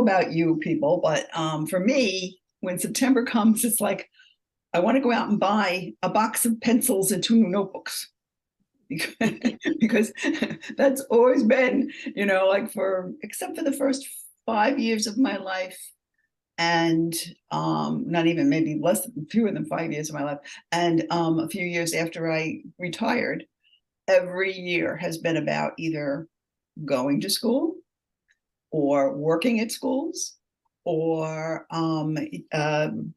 about you people, but for me, when September comes, it's like I want to go out and buy a box of pencils and two new notebooks. Because that's always been, like except for the first 5 years of my life, and not even, maybe fewer than 5 years of my life, and a few years after I retired, every year has been about either going to school or working at schools or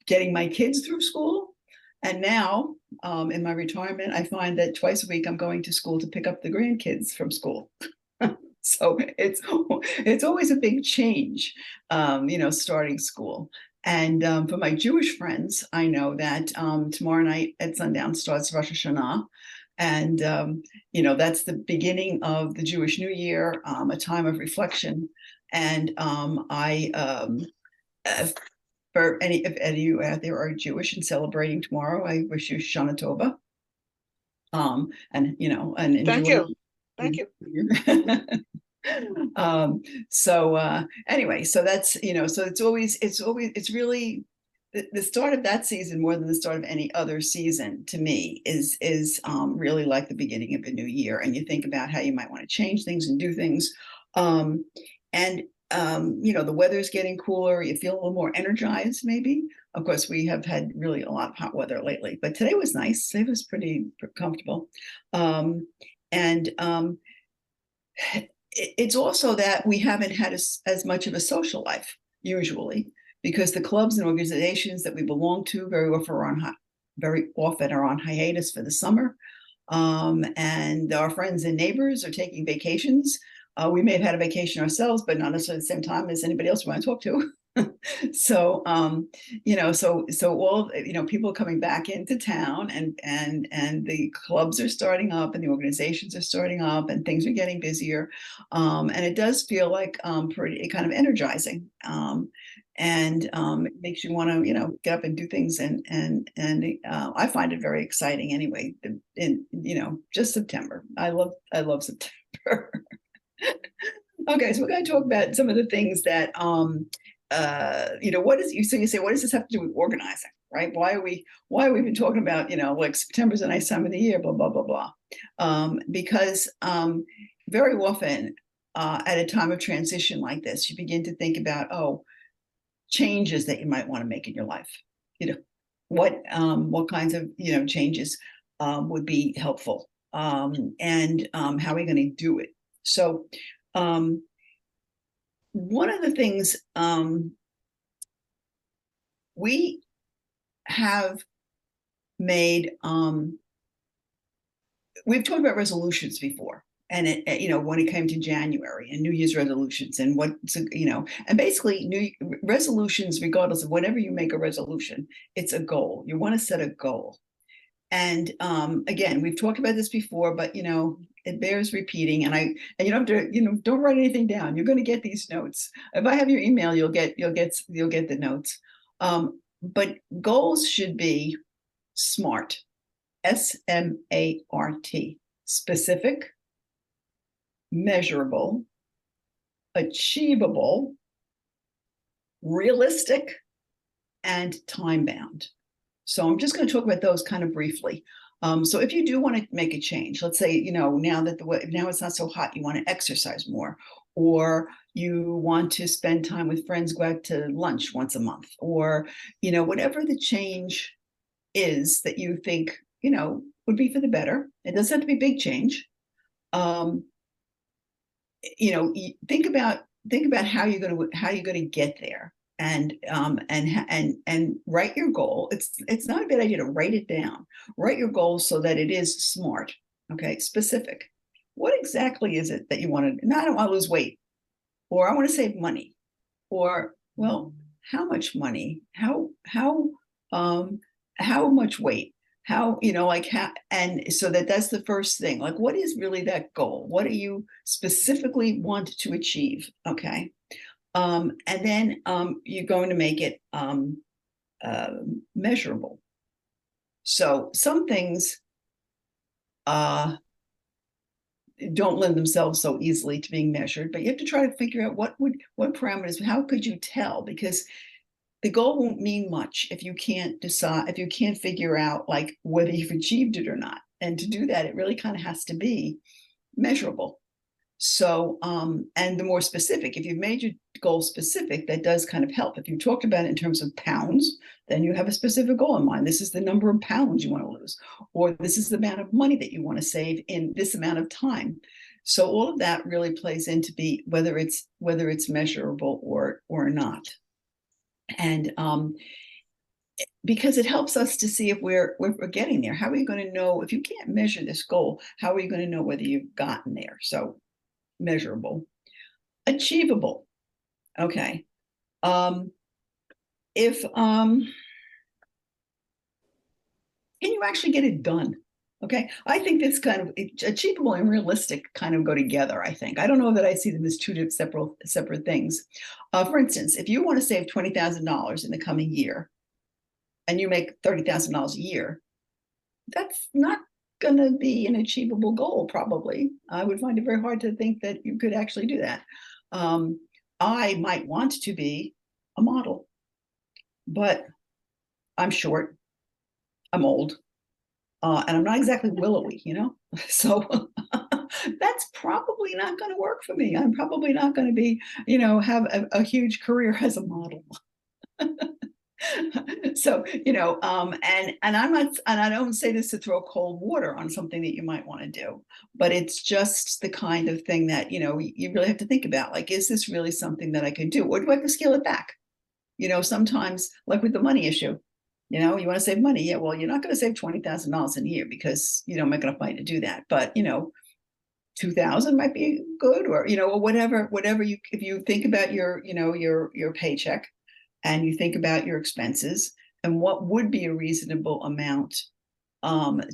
getting my kids through school. And now, in my retirement, I find that twice a week I'm going to school to pick up the grandkids from school. So it's always a big change, starting school. And for my Jewish friends, I know that tomorrow night at sundown starts Rosh Hashanah. And, that's the beginning of the Jewish New Year, a time of reflection. And if any of you out there are Jewish and celebrating tomorrow, I wish you Shana Tova. And Thank enjoy. you. Thank you. Anyway, so that's, so it's really the start of that season, more than the start of any other season, to me is really like the beginning of a new year. And you think about how you might want to change things and do things. And the weather's getting cooler. You feel a little more energized, maybe. Of course, we have had really a lot of hot weather lately, but today was nice. Today was pretty comfortable. It's also that we haven't had as much of a social life, usually, because the clubs and organizations that we belong to very often are on hiatus for the summer. And our friends and neighbors are taking vacations. We may have had a vacation ourselves, but not necessarily at the same time as anybody else we want to talk to. So all, people coming back into town, and the clubs are starting up and the organizations are starting up and things are getting busier. And it does feel like pretty kind of energizing. It makes you want to, get up and do things. And I find it very exciting anyway, just September. I love September. Okay, so we're going to talk about some of the things that you say, what does this have to do with organizing, right? Why are we been talking about, like September's a nice time of the year, blah, blah, blah, blah. Because very often at a time of transition like this, you begin to think about, changes that you might want to make in your life. What kinds of, changes would be helpful, and how are we going to do it? So one of the things we have made, we've talked about resolutions before, and when it came to January and New Year's resolutions and and basically new resolutions, regardless of whenever you make a resolution, it's a goal. You want to set a goal. And again, we've talked about this before, but it bears repeating. And you don't have to, don't write anything down. You're going to get these notes. If I have your email, you'll get the notes. But goals should be SMART, SMART, specific, measurable, achievable, realistic, and time bound. So I'm just going to talk about those kind of briefly. So if you do want to make a change, let's say, now it's not so hot, you want to exercise more, or you want to spend time with friends, go out to lunch once a month, or, whatever the change is that you think, would be for the better. It doesn't have to be big change. Think about how you're going to get there. And write your goal. It's not a bad idea to write it down. Write your goal so that it is SMART, okay, specific. What exactly is it that you want to? No, I don't want to lose weight, or I want to save money, or, well, how much money? How much weight? And so that's the first thing. Like, what is really that goal? What do you specifically want to achieve? Okay. And then you're going to make it measurable. So some things don't lend themselves so easily to being measured, but you have to try to figure out what parameters, how could you tell? Because the goal won't mean much if you can't decide, if you can't figure out like whether you've achieved it or not. And to do that, it really kind of has to be measurable. So, and the more specific, if you've made your goal specific, that does kind of help. If you talked about it in terms of pounds, then you have a specific goal in mind. This is the number of pounds you want to lose, or this is the amount of money that you want to save in this amount of time. So all of that really plays into be whether it's measurable or not. And because it helps us to see if we're getting there. How are you going to know if you can't measure this goal? How are you going to know whether you've gotten there? So measurable, achievable. Okay. If can you actually get it done? Okay, I think this kind of achievable and realistic kind of go together. I think I don't know that I see them as two separate things. For instance, if you want to save $20,000 in the coming year, and you make $30,000 a year, that's not going to be an achievable goal. Probably, I would find it very hard to think that you could actually do that. I might want to be a model, but I'm short, I'm old, and I'm not exactly willowy, so that's probably not going to work for me. I'm probably not going to be, have a huge career as a model. So, and I'm not, and I don't say this to throw cold water on something that you might want to do, but it's just the kind of thing that, you really have to think about, like, is this really something that I could do? Or do I have to scale it back? Sometimes, like with the money issue, you want to save money. Yeah, well, you're not going to save $20,000 in a year because you don't make enough money to do that. But, 2,000 might be good, or, or whatever you, if you think about your paycheck, and you think about your expenses and what would be a reasonable amount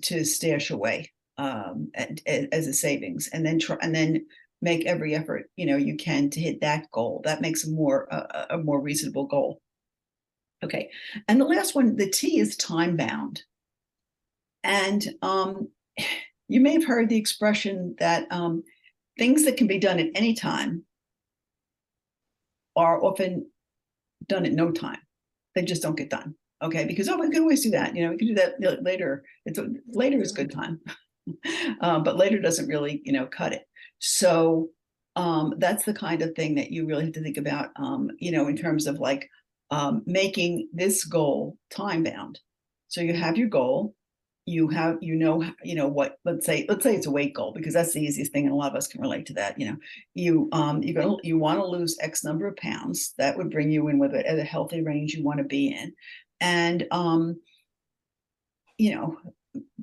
to stash away as a savings, and then make every effort you can to hit that goal. That makes a more reasonable goal. Okay, and the last one, the T, is time bound. And you may have heard the expression that things that can be done at any time are often done at no time. They just don't get done. Okay, because we can always do that. We can do that later. Later is good time, but later doesn't really cut it. So that's the kind of thing that you really have to think about. In terms of like making this goal time bound. So you have your goal. You have, what, let's say it's a weight goal, because that's the easiest thing. And a lot of us can relate to that. You want to lose X number of pounds. That would bring you in with a healthy range you want to be in. And,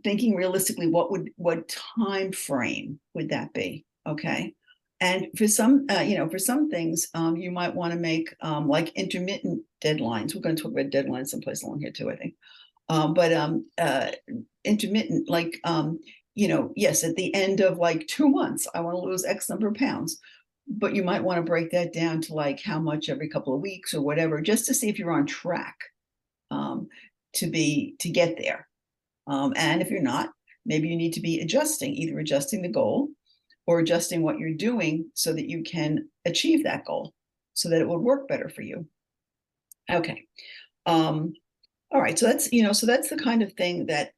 thinking realistically, what time frame would that be? Okay. And for some, things, you might want to make like intermittent deadlines. We're going to talk about deadlines someplace along here too, I think. But intermittent, like, yes, at the end of like 2 months, I want to lose X number of pounds, but you might want to break that down to like how much every couple of weeks or whatever, just to see if you're on track to get there. And if you're not, maybe you need to be either adjusting the goal or adjusting what you're doing so that you can achieve that goal, so that it would work better for you. Okay. All right, so that's the kind of thing that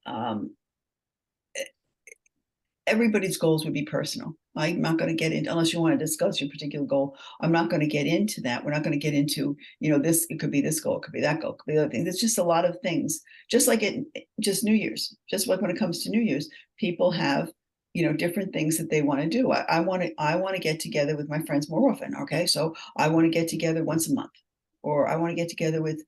everybody's goals would be personal. I'm not going to get into, unless you want to discuss your particular goal, I'm not going to get into that. We're not going to get into, this, it could be this goal, it could be that goal, it could be the other thing. There's just a lot of things, just like just New Year's, just like when it comes to New Year's, people have, different things that they want to do. I want to get together with my friends more often. Okay, so I want to get together once a month, or I want to get together with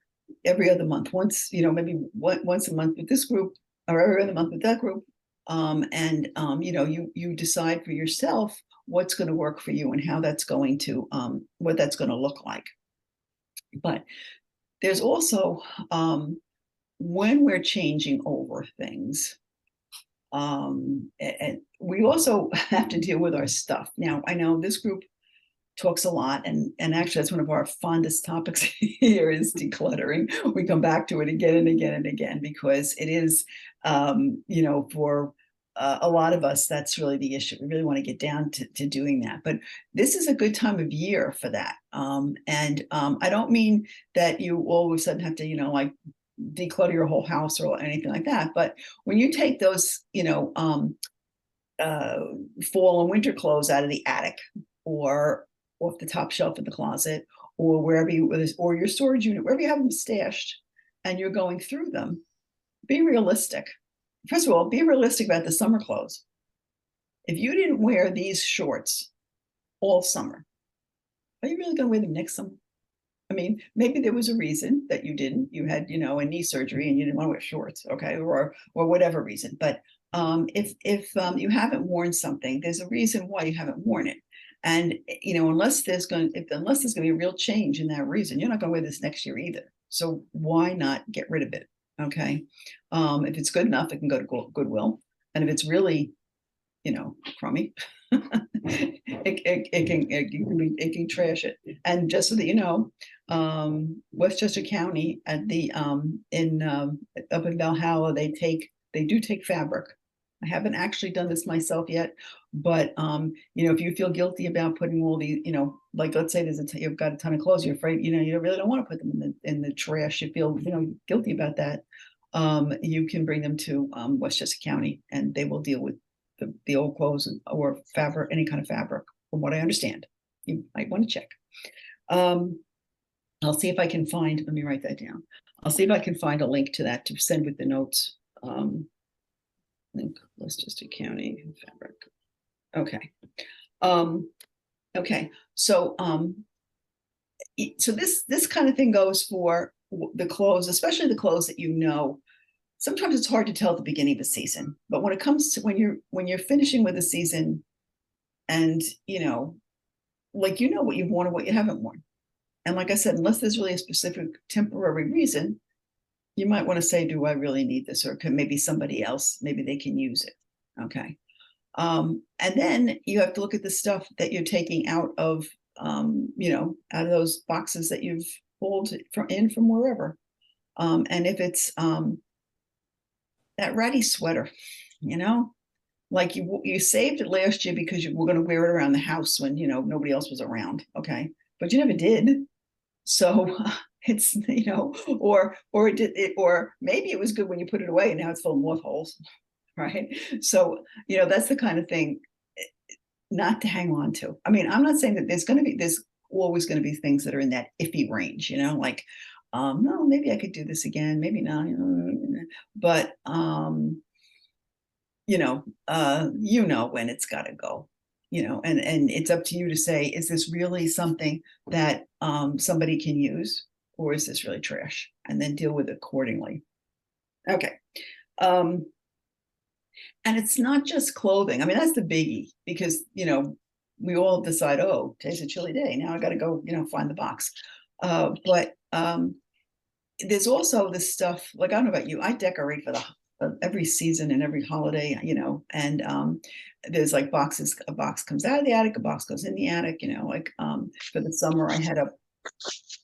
every other month, once, maybe once a month with this group, or every other month with that group. You decide for yourself what's going to work for you and how that's going to, what that's going to look like. But there's also, when we're changing over things, and we also have to deal with our stuff. Now, I know this group talks a lot, and actually that's one of our fondest topics here is decluttering. We come back to it again and again and again, because it is, for a lot of us, that's really the issue. We really want to get down to doing that. But this is a good time of year for that. And I don't mean that you all of a sudden have to, like declutter your whole house or anything like that. But when you take those, fall and winter clothes out of the attic or off the top shelf of the closet or wherever or your storage unit, wherever you have them stashed, and you're going through them, be realistic. First of all, be realistic about the summer clothes. If you didn't wear these shorts all summer, are you really going to wear them next summer? I mean, maybe there was a reason that you didn't. You had, a knee surgery and you didn't want to wear shorts, okay, or whatever reason. But if you haven't worn something, there's a reason why you haven't worn it. And unless there's going to be a real change in that reason, you're not going to wear this next year either. So why not get rid of it? Okay. If it's good enough, it can go to Goodwill. And if it's really, crummy, it can trash it. And just so that you know, Westchester County at the up in Valhalla, they do take fabric. I haven't actually done this myself yet, but if you feel guilty about putting all these, like let's say you've got a ton of clothes, you're afraid, you really don't want to put them in the trash. You feel guilty about that. You can bring them to Westchester County, and they will deal with the old clothes or fabric, any kind of fabric. From what I understand, you might want to check. I'll see if I can find. Let me write that down. I'll see if I can find a link to that to send with the notes. Link Westchester County fabric. Okay. Okay. So this kind of thing goes for the clothes, especially the clothes that sometimes it's hard to tell at the beginning of the season, but when it comes to when you're finishing with a season, and what you've worn and what you haven't worn, and like I said, unless there's really a specific temporary reason, you might want to say, do I really need this? Or can maybe somebody else, maybe they can use it. Okay. And then you have to look at the stuff that you're taking out of, out of those boxes that you've pulled from wherever. And if it's that ratty sweater, like you saved it last year because you were going to wear it around the house when, nobody else was around. Okay. But you never did. So it's, or maybe it was good when you put it away and now it's full of mothballs, right? So, that's the kind of thing not to hang on to. I mean, I'm not saying that there's always going to be things that are in that iffy range, like, no, maybe I could do this again, maybe not, but, when it's got to go. And it's up to you to say, is this really something that somebody can use, or is this really trash? And then deal with it accordingly. Okay. And it's not just clothing. I mean, that's the biggie, because, we all decide, oh, today's a chilly day. Now I got to go, find the box. But there's also this stuff, like, I don't know about you, I decorate for every season and every holiday, and there's like boxes. A box comes out of the attic, a box goes in the attic, like for the summer I had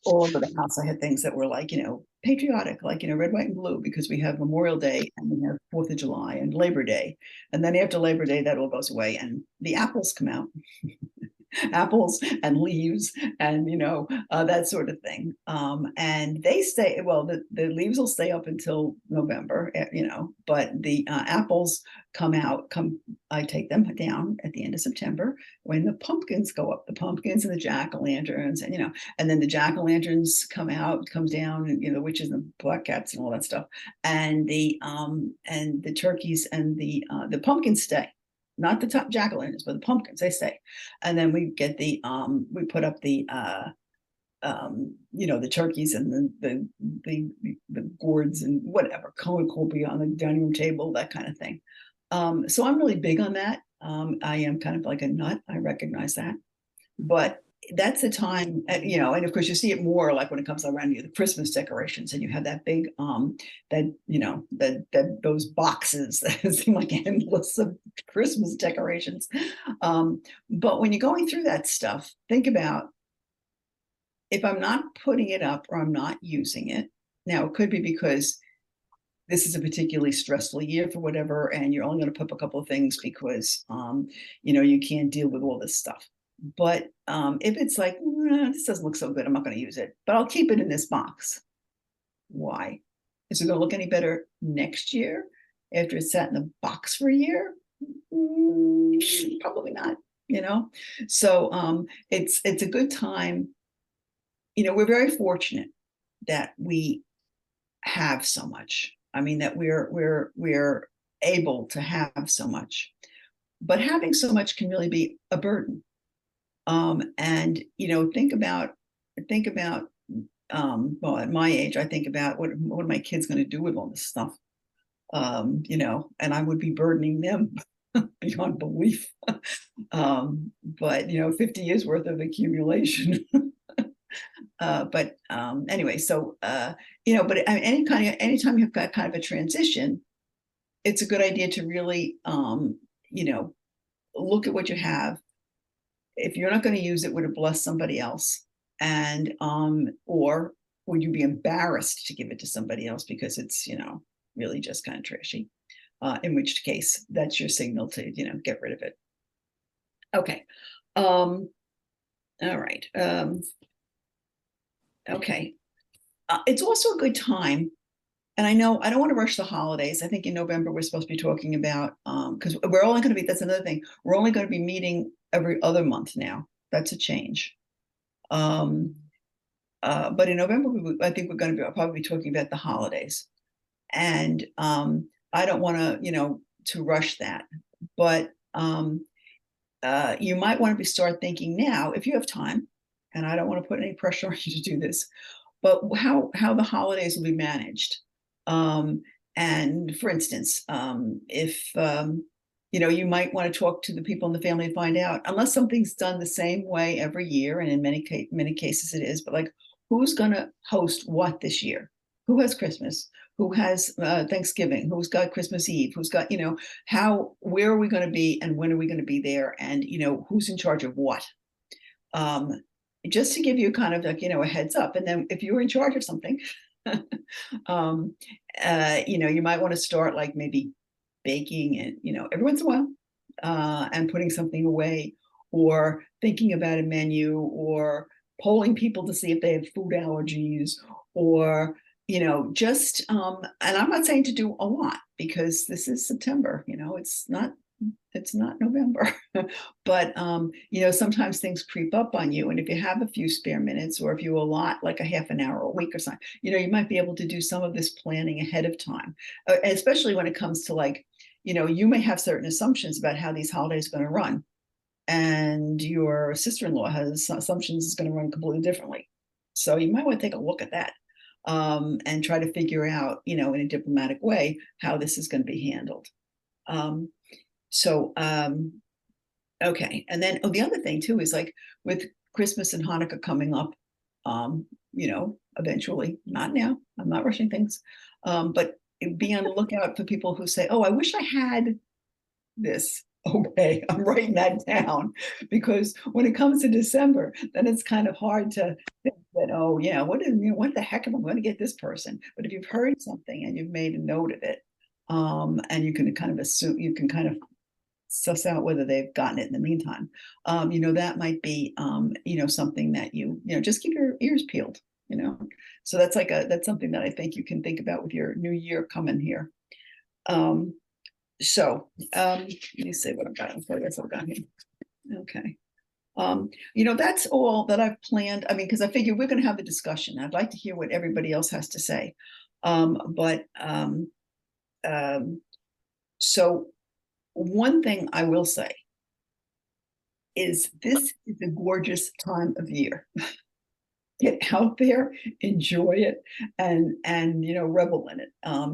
all over the house, I had things that were like, patriotic, like, red, white, and blue, because we have Memorial Day and we have 4th of July and Labor Day. And then after Labor Day, that all goes away and the apples come out. Apples and leaves and that sort of thing, and they stay, well, the leaves will stay up until November, but the apples I take them down at the end of September when the pumpkins go up, the pumpkins and the jack-o'-lanterns, and then the jack-o'-lanterns comes down, and the witches and the black cats and all that stuff, and the turkeys and the pumpkins stay. Not the top jack-o'-lanterns, but the pumpkins, they stay. And then we get we put up the turkeys and the gourds and whatever, cornmeal on the dining room table, that kind of thing. So I'm really big on that. I am kind of like a nut. I recognize that. But that's the time, and of course you see it more like when it comes around the Christmas decorations, and you have that big, those boxes that seem like endless of Christmas decorations. But when you're going through that stuff, think about, if I'm not putting it up or I'm not using it, now it could be because this is a particularly stressful year for whatever, and you're only going to put up a couple of things because, you can't deal with all this stuff. But if it's like, this doesn't look so good, I'm not going to use it, but I'll keep it in this box. Why? Is it going to look any better next year after it's sat in the box for a year? Probably not, So it's a good time. We're very fortunate that we have so much. I mean, that we're able to have so much, but having so much can really be a burden. And think about well, at my age, I think about what are my kids going to do with all this stuff, and I would be burdening them beyond belief. But 50 years worth of accumulation. But anyway, so but anytime you've got kind of a transition, it's a good idea to really look at what you have. If you're not going to use it, would it bless somebody else? And or would you be embarrassed to give it to somebody else because it's really just kind of trashy? In which case, that's your signal to get rid of it. Okay. All right. Okay. It's also a good time. And I know I don't want to rush the holidays. I think in November, we're supposed to be talking about, because we're only going to be, that's another thing. We're only going to be meeting every other month now. That's a change. But in November, I think we're going to probably be talking about the holidays. And I don't want to rush that. But you might want to start thinking now, if you have time, and I don't want to put any pressure on you to do this, but how the holidays will be managed. And for instance, if you might want to talk to the people in the family and find out, unless something's done the same way every year, and in many cases it is, but like, who's going to host what this year? Who has Christmas? Who has Thanksgiving? Who's got Christmas Eve? Who's got, where are we going to be and when are we going to be there? And, who's in charge of what? Just to give you kind of like, a heads up. And then if you're in charge of something, you might want to start like maybe baking and, every once in a while, and putting something away, or thinking about a menu, or polling people to see if they have food allergies, or, just, and I'm not saying to do a lot because this is September, it's not November, but sometimes things creep up on you. And if you have a few spare minutes, or if you allot like a half an hour a week or something, you might be able to do some of this planning ahead of time, especially when it comes to like, you may have certain assumptions about how these holidays are going to run, and your sister-in-law has assumptions it's going to run completely differently. So you might want to take a look at that, and try to figure out, in a diplomatic way, how this is going to be handled. Okay. And then, the other thing too is like with Christmas and Hanukkah coming up, eventually, not now, I'm not rushing things, but be on the lookout for people who say, oh, I wish I had this. Okay, I'm writing that down, because when it comes to December, then it's kind of hard to think that, oh yeah, what the heck am I going to get this person? But if you've heard something and you've made a note of it, and you can kind of assume, you can kind of suss out whether they've gotten it in the meantime, that might be, something that you just keep your ears peeled, so that's something that I think you can think about with your new year coming here. So let me see what I've got. I've got here. Okay. That's all that I've planned. I mean, because I figure we're going to have a discussion. I'd like to hear what everybody else has to say. So one thing I will say is this is a gorgeous time of year. Get out there, enjoy it, and revel in it.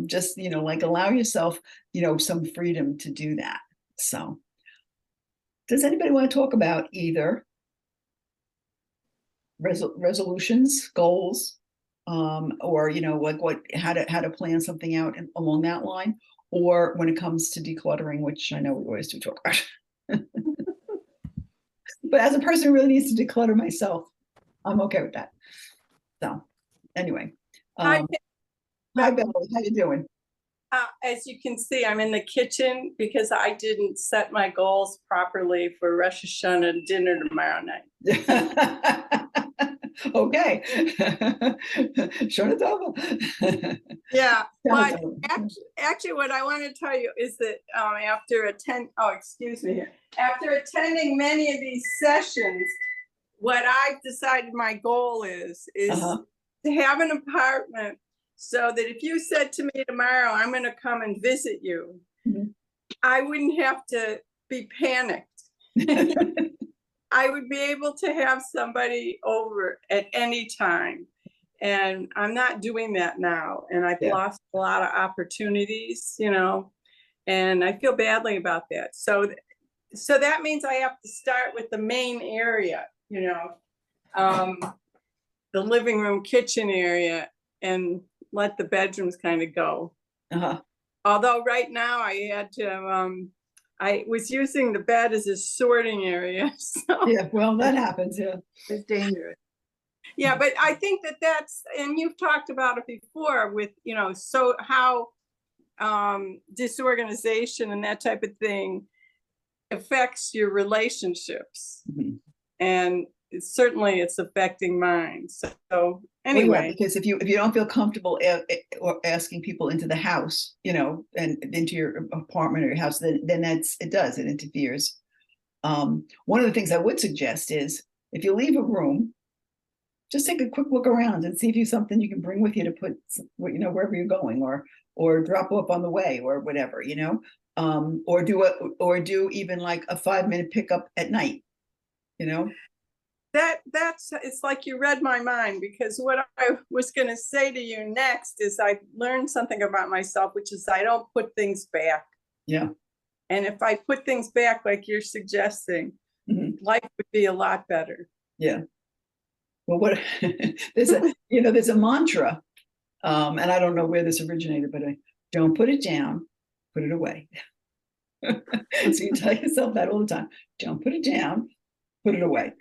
Just like allow yourself some freedom to do that. So, does anybody want to talk about either resolutions, goals, or like how to plan something out along that line, or when it comes to decluttering, which I know we always do talk about. But as a person who really needs to declutter myself, I'm okay with that. So anyway, hi Beverly, how you doing? As you can see, I'm in the kitchen because I didn't set my goals properly for Rosh Hashanah dinner tomorrow night. Okay. Shona Tova. Yeah, but actually what I want to tell you is that after attending many of these sessions, what I've decided my goal is to have an apartment so that if you said to me tomorrow, I'm going to come and visit you, I wouldn't have to be panicked. I would be able to have somebody over at any time. And I'm not doing that now. And I've lost a lot of opportunities, you know, and I feel badly about that. So that means I have to start with the main area, you know, the living room, kitchen area, and let the bedrooms kind of go. Although right now I had to, I was using the bed as a sorting area. So yeah, well, that happens. Yeah, it's dangerous. Yeah, but I think that's, and you've talked about it before with, you know, so how disorganization and that type of thing affects your relationships. And certainly it's affecting mine. So anyway. Well, yeah, because if you don't feel comfortable asking people into the house, you know, and into your apartment or your house, then it interferes. One of the things I would suggest is if you leave a room, just take a quick look around and see if you something you can bring with you to put, you know, wherever you're going, or drop off on the way or whatever, you know, or do even like a 5-minute pickup at night, you know. That's it's like you read my mind, because what I was going to say to you next is I learned something about myself, which is I don't put things back. Yeah. And if I put things back like you're suggesting, life would be a lot better. Yeah. Well, what there's a mantra, and I don't know where this originated, but don't put it down, put it away. So you tell yourself that all the time. Don't put it down, put it away.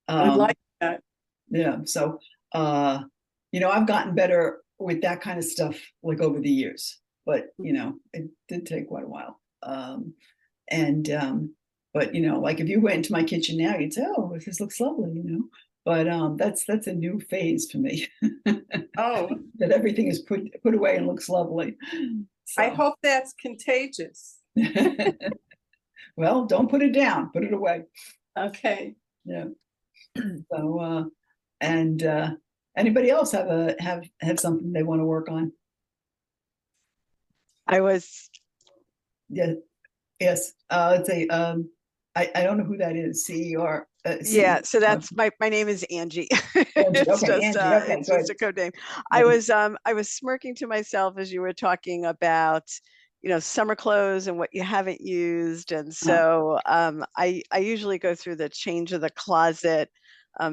I like that. Yeah. So, you know, I've gotten better with that kind of stuff like over the years, but you know, it did take quite a while. But you know, like if you went into my kitchen now, you'd say, "Oh, this looks lovely," you know. But that's a new phase for me. Oh, that everything is put away and looks lovely. So. I hope that's contagious. Well, don't put it down, put it away. Okay. Yeah. So and anybody else have something they want to work on? Yes. Let's say I don't know who that is. CER. Yeah, so that's my name is Angie. It's okay, just Angie. Okay, it's just a code name. I was smirking to myself as you were talking about, you know, summer clothes and what you haven't used, and so I usually go through the change of the closet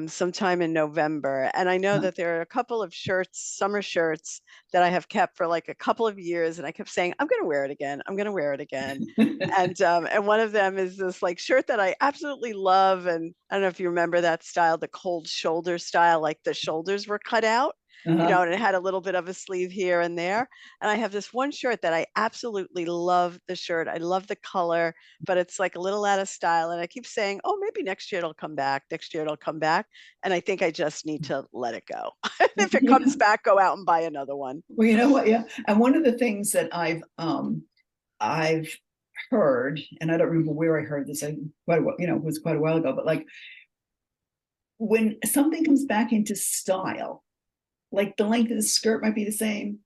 sometime in November, and I know that there are a couple of shirts, summer shirts, that I have kept for like a couple of years, and I kept saying I'm going to wear it again, I'm going to wear it again. And one of them is this like shirt that I absolutely love, and I don't know if you remember that style, the cold shoulder style, like the shoulders were cut out. You know, and it had a little bit of a sleeve here and there. And I have this one shirt that I absolutely love the shirt. I love the color, but it's like a little out of style. And I keep saying, oh, maybe next year it'll come back. Next year it'll come back. And I think I just need to let it go. If it comes back, go out and buy another one. Well, you know what? Yeah. And one of the things that I've heard, and I don't remember where I heard this, it was quite a while ago, but like when something comes back into style, like the length of the skirt might be the same,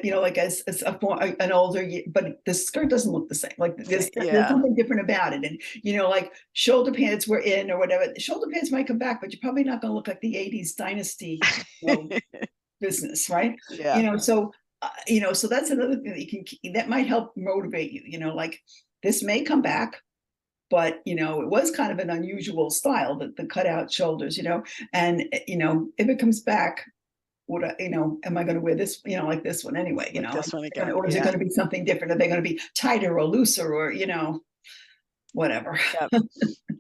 you know, like as an older, but the skirt doesn't look the same. Like there's something different about it. And, you know, like shoulder pants were in or whatever. The shoulder pants might come back, but you're probably not going to look like the 80s dynasty business, right? Yeah. You know, so that's another thing that that might help motivate you, you know, like this may come back, but, you know, it was kind of an unusual style, the cutout shoulders, you know, and, you know, if it comes back, am I going to wear this, you know, like this one anyway, you know, this one again, or is it going to be something different? Are they going to be tighter or looser or, you know, whatever?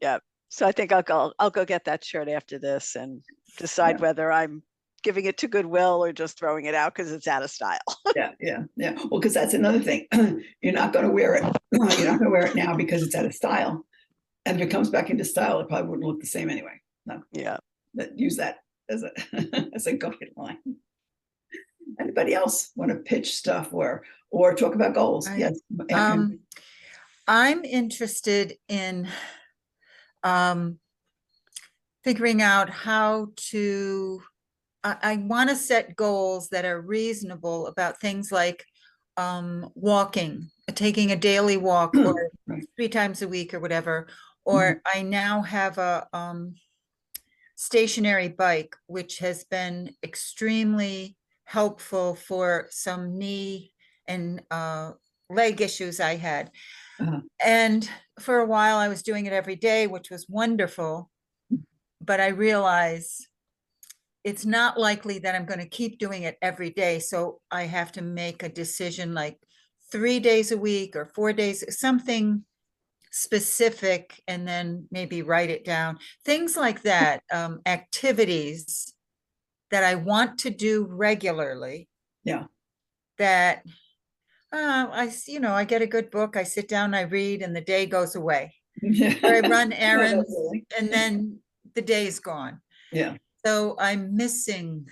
Yep. So I think I'll go get that shirt after this and decide whether I'm giving it to Goodwill or just throwing it out because it's out of style. Yeah. Well, because that's another thing. You're not going to wear it. You're not going to wear it now because it's out of style. And if it comes back into style, it probably wouldn't look the same anyway. No. Yeah. Use that as a as a guideline. Anybody else want to pitch stuff or talk about goals? Yes. I'm interested in figuring out how to, I want to set goals that are reasonable about things like walking, taking a daily walk or Right. 3 times a week or whatever. Or I now have a stationary bike, which has been extremely helpful for some knee and leg issues I had. And for a while I was doing it every day, which was wonderful. But I realize it's not likely that I'm going to keep doing it every day. So I have to make a decision like 3 days a week or 4 days, something specific, and then maybe write it down. Things like that, activities that I want to do regularly. Yeah. That I get a good book, I sit down, I read, and the day goes away. Or I run errands, and then the day's gone. Yeah. So I'm missing,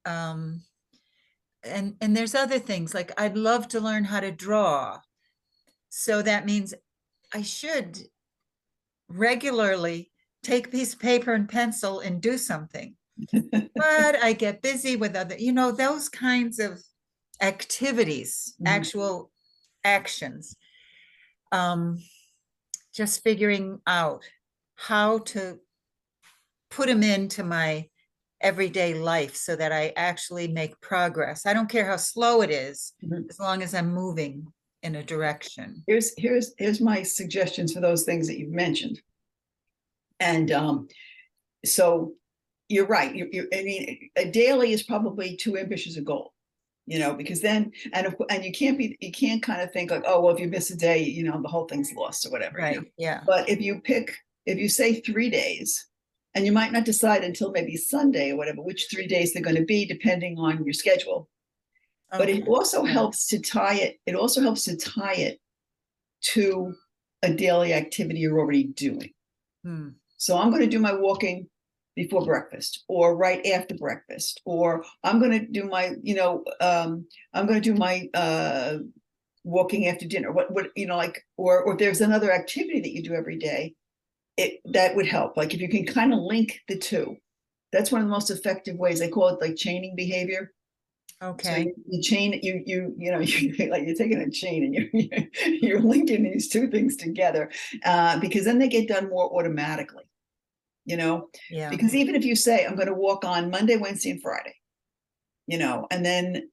and there's other things like I'd love to learn how to draw. So that means I should regularly take a piece of paper and pencil and do something. But I get busy with other, those kinds of activities, actual actions. Just figuring out how to put them into my everyday life so that I actually make progress. I don't care how slow it is, as long as I'm moving in a direction. Here's my suggestions for those things that you've mentioned. And so you're right. I mean, a daily is probably too ambitious a goal, because then, and you can't kind of think like, oh, well, if you miss a day, the whole thing's lost or whatever. Right. Yeah. But if you say 3 days, and you might not decide until maybe Sunday or whatever, which 3 days they're going to be, depending on your schedule. But it also helps to tie it. It also helps to tie it to a daily activity you're already doing. So I'm going to do my walking before breakfast, or right after breakfast, or I'm going to do my, I'm going to do my walking after dinner. What or if there's another activity that you do every day, that would help. Like if you can kind of link the two, that's one of the most effective ways. I call it like chaining behavior. Okay. So you chain, you're taking a chain and you're linking these two things together, because then they get done more automatically, Yeah. because even if you say, I'm going to walk on Monday, Wednesday, and Friday, and then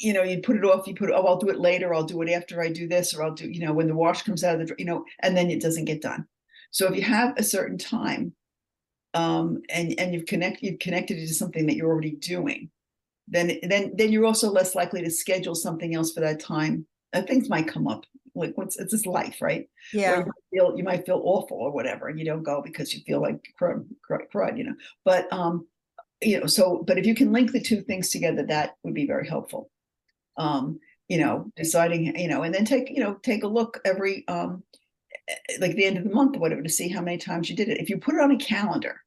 you put it off, I'll do it later, I'll do it after I do this, or I'll do, when the wash comes out of the, and then it doesn't get done. So if you have a certain time, and you've connected it to something that you're already doing, then you're also less likely to schedule something else for that time. Things might come up, like it's just life, right? Yeah. Or you might feel awful or whatever, and you don't go because you feel like crud, but but if you can link the two things together, that would be very helpful. Deciding, and then take a look every like the end of the month or whatever, to see how many times you did it. If you put it on a calendar,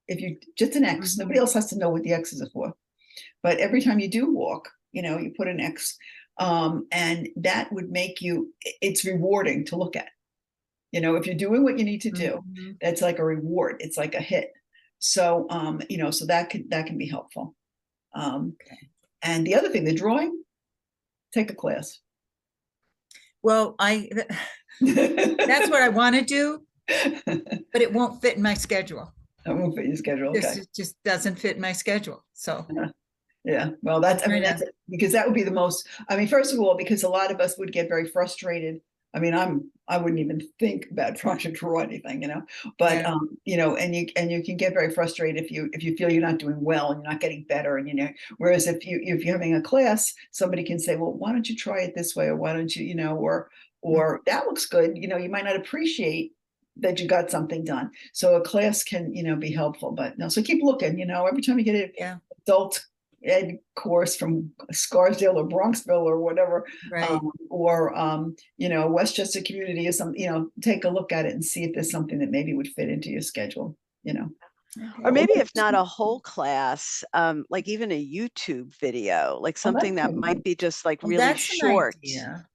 if you just an X, nobody else has to know what the X's are for, but every time you do walk, you put an X, and that would make it's rewarding to look at. If you're doing what you need to do, that's like a reward. It's like a hit. So, so that can be helpful. And the other thing, the drawing, take a class. Well, that's what I want to do, but it won't fit in my schedule. It won't fit your schedule. Okay. It just doesn't fit my schedule. So yeah. Well, that's because that would be the most. First of all, because a lot of us would get very frustrated. I wouldn't even think about trying to draw anything, but and you can get very frustrated if you feel you're not doing well and you're not getting better, and whereas if you're having a class, somebody can say, well, why don't you try it this way, or why don't you, or that looks good. You might not appreciate that you got something done. So a class can, be helpful, but no, so keep looking, every time you get an adult ed course from Scarsdale or Bronxville or whatever, Right. or Westchester community or something, take a look at it and see if there's something that maybe would fit into your schedule, Or maybe if not a whole class, like even a YouTube video, like something that might be just like Well, really that's an short. idea.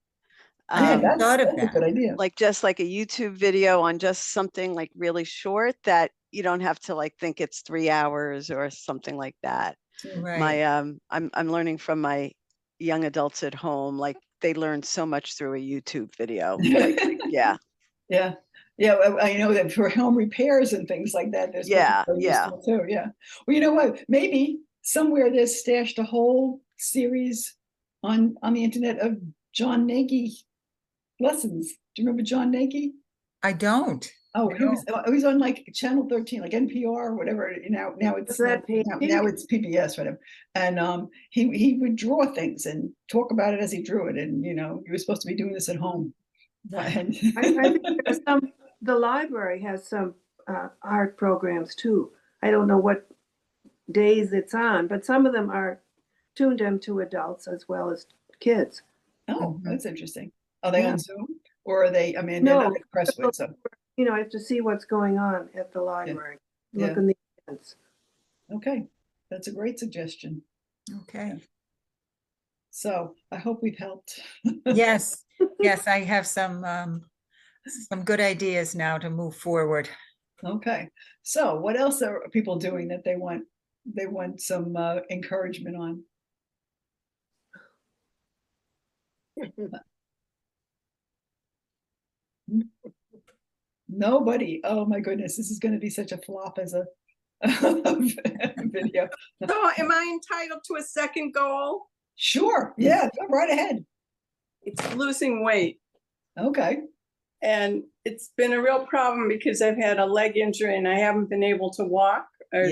Yeah, I hadn't thought of that's a good that. idea. Like just like a YouTube video on just something like really short that you don't have to like think it's 3 hours or something like that. Right. My I'm learning from my young adults at home, like they learn so much through a YouTube video. Like, yeah. Yeah. Yeah, I know that for home repairs and things like that, there's Yeah, yeah. too. Yeah. Well, you know what? Maybe somewhere there's stashed a whole series on the internet of John Nagy lessons. Do you remember John Nagy? I don't. Oh, he was on like Channel 13, like NPR or whatever. Now it's now it's PBS, whatever. And he would draw things and talk about it as he drew it, and he was supposed to be doing this at home. And I think there's the library has some art programs too. I don't know what days it's on, but some of them are tuned in to adults as well as kids. Oh, that's interesting. Are they on Zoom or are they? I mean, they're not at Crestwood, so I have to see what's going on at the library. Look in the events. Okay, that's a great suggestion. Okay. So I hope we've helped. Yes, yes, I have some good ideas now to move forward. Okay, so what else are people doing that they want some encouragement on? Nobody. Oh my goodness, this is going to be such a flop as a video. So am I entitled to a second goal? Sure. Yeah, go right ahead. It's losing weight. Okay. And it's been a real problem because I've had a leg injury and I haven't been able to walk or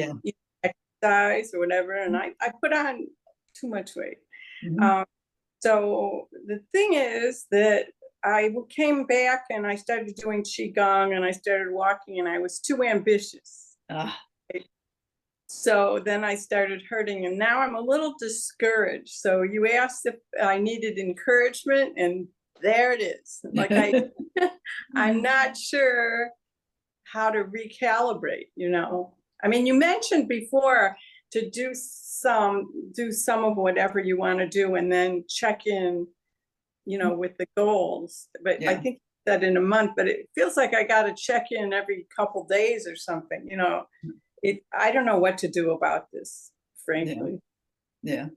exercise or whatever. And I put on too much weight. So the thing is that I came back and I started doing Qigong and I started walking and I was too ambitious. So then I started hurting and now I'm a little discouraged. So you asked if I needed encouragement and there it is. Like I'm not sure how to recalibrate, I mean, you mentioned before to do some of whatever you want to do and then check in, with the goals. But I think that in a month, but it feels like I got to check in every couple days or something, I don't know what to do about this, frankly. Yeah.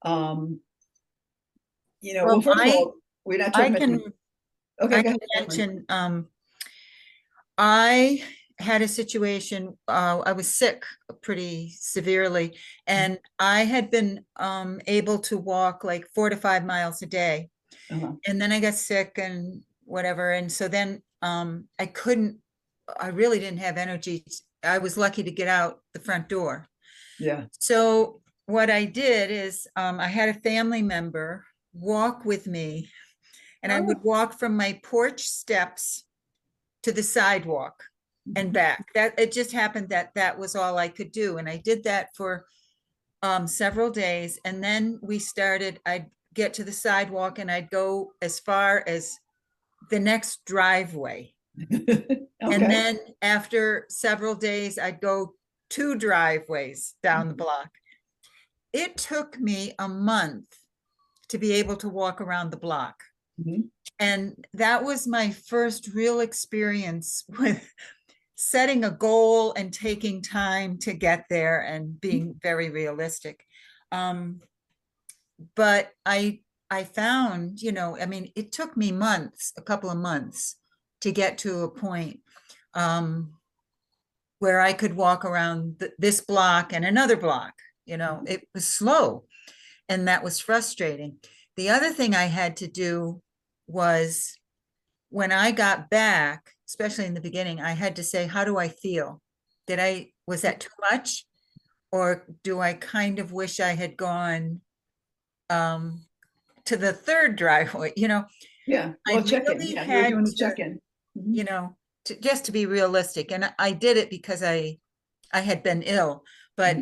Well, first of all, we're not talking about. I can mention, I had a situation, I was sick pretty severely, and I had been able to walk like 4 to 5 miles a day. And then I got sick and whatever. And so then I really didn't have energy. I was lucky to get out the front door. Yeah. So what I did is I had a family member walk with me, and I would walk from my porch steps to the sidewalk and back. That it just happened that was all I could do. And I did that for several days. And then I'd get to the sidewalk and I'd go as far as the next driveway. And then after several days, I'd go 2 driveways down the block. It took me a month to be able to walk around the block. And that was my first real experience with setting a goal and taking time to get there and being very realistic. But I found, I mean, it took me a couple of months to get to a point where I could walk around this block and another block. It was slow, and that was frustrating. The other thing I had to do was when I got back, especially in the beginning, I had to say, how do I feel? Was that too much? Or do I kind of wish I had gone to the 3rd driveway, Yeah. Well, check-in. Yeah, you're doing the check-in. just to be realistic. And I did it because I had been ill, but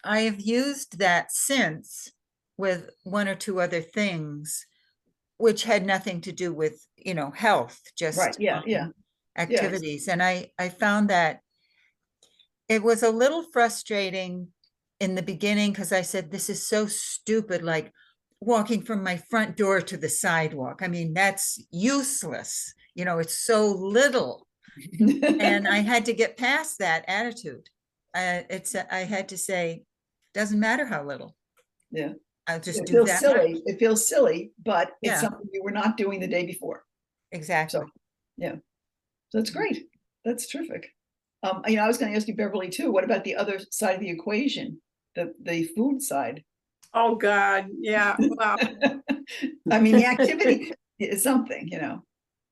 I have used that since with one or two other things, which had nothing to do with, health, just Right. Yeah. Yeah. activities. And I found that it was a little frustrating in the beginning because I said, this is so stupid, like walking from my front door to the sidewalk. I mean, that's useless. It's so little. And I had to get past that attitude. I had to say, doesn't matter how little. Yeah. I'll just It do feels that silly. much. It feels silly, but it's Yeah. something you were not doing the day before. Exactly. So, yeah. So that's great. That's terrific. I was going to ask you, Beverly, too. What about the other side of the equation, the food side? Oh, God. Yeah. Well, I mean, the activity is something,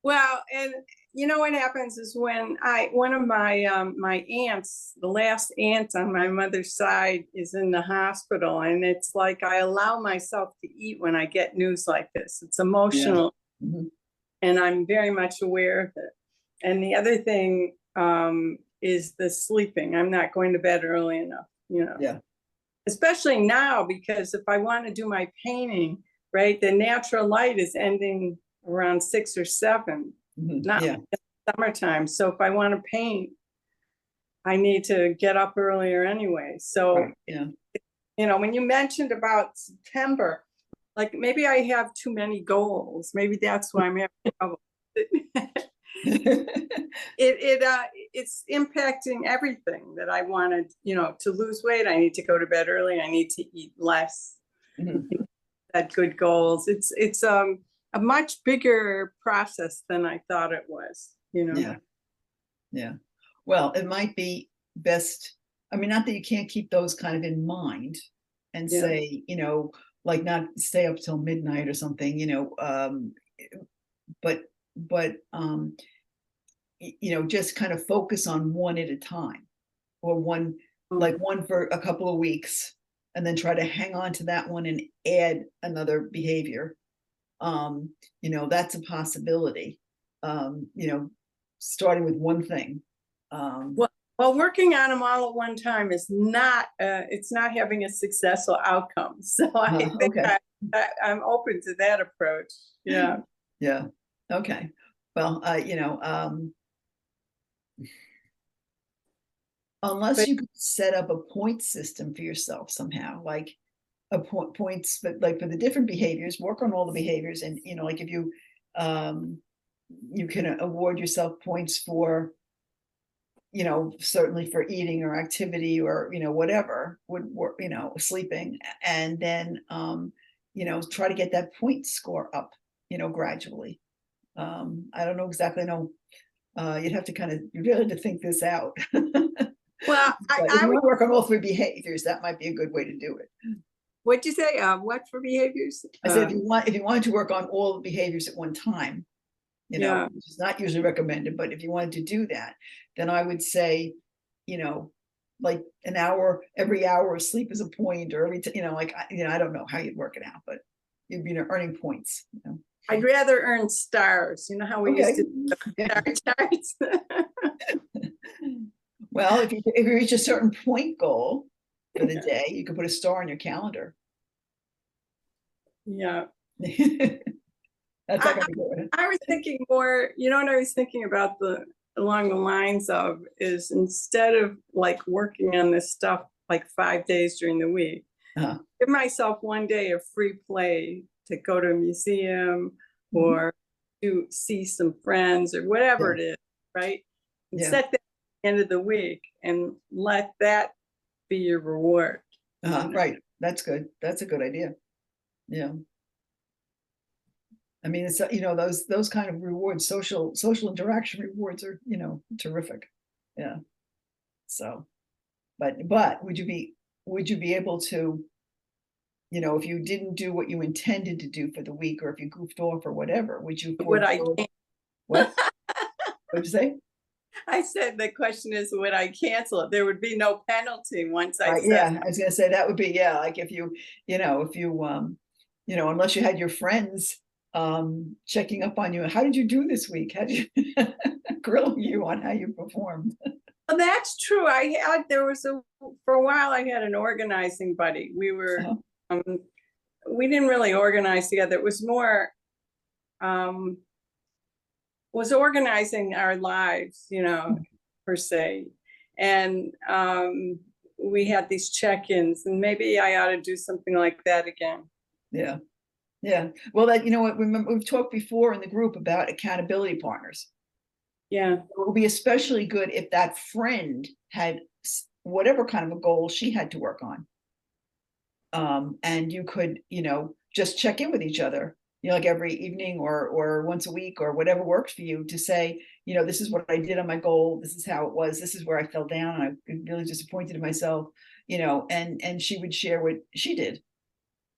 well, and what happens is when one of my aunts, the last aunt on my mother's side, is in the hospital, and it's like I allow myself to eat when I get news like this. It's emotional, and I'm very much aware of it. And the other thing is the sleeping. I'm not going to bed early enough, Yeah. Especially now, because if I want to do my painting, right, the natural light is ending around 6 or 7, not Yeah. summertime. So if I want to paint, I need to get up earlier anyway. So, Right. Yeah. when you mentioned about September, like maybe I have too many goals. Maybe that's why I'm having trouble. It's impacting everything that I wanted, to lose weight. I need to go to bed early. I need to eat less. Had good goals. It's a much bigger process than I thought it was, Yeah. Yeah. Well, it might be best. I mean, not that you can't keep those kind of in mind and say, like not stay up till midnight or something, but just kind of focus on one at a time, or one for a couple of weeks, and then try to hang on to that one and add another behavior. That's a possibility. Starting with one thing. Well, working on them all at one time is not, it's not having a successful outcome. So I think I'm open to that approach. Yeah. Yeah. Okay. Well, unless you could set up a point system for yourself somehow, like a points, but like for the different behaviors, work on all the behaviors, and like if you you can award yourself points for, certainly for eating or activity or whatever would work, sleeping, and then try to get that point score up, gradually. I don't know exactly. You'd have to you really have to think this out. Well, if you want to work on all 3 behaviors, that might be a good way to do it. What'd you say? What for behaviors? I said if you wanted to work on all the behaviors at one time, which is not usually recommended, but if you wanted to do that, then I would say, like an hour, every hour of sleep is a point, or every I don't know how you'd work it out, but you'd be earning points. I'd rather earn stars. You know how we used to do star charts. Well, if you reach a certain point goal for the day, you could put a star on your calendar. Yeah. That's not gonna do it. I was thinking more, what I was thinking about along the lines of is, instead of like working on this stuff like 5 days during the week, give myself one day of free play to go to a museum or to see some friends or whatever it is, right? And set that at the end of the week and let that be your reward. Right. That's good. That's a good idea. Yeah. I mean, it's those kind of rewards, social interaction rewards are terrific. Yeah. So, but would you be able to, if you didn't do what you intended to do for the week, or if you goofed off or whatever, would you? Would I? What? What'd you say? I said the question is, would I cancel it? There would be no penalty once I said. Yeah, I was gonna say that would be like if you, unless you had your friends checking up on you. How did you do this week? How did you grilling you on how you performed? Well, that's true. For a while, I had an organizing buddy. We didn't really organize together. It was more, was organizing our lives, per se. And we had these check-ins, and maybe I ought to do something like that again. Yeah. Yeah. Well, that, what, we've talked before in the group about accountability partners. Yeah. It will be especially good if that friend had whatever kind of a goal she had to work on. And you could, just check in with each other, like every evening or once a week or whatever works for you, to say, this is what I did on my goal. This is how it was. This is where I fell down. I'm really disappointed in myself, and she would share what she did.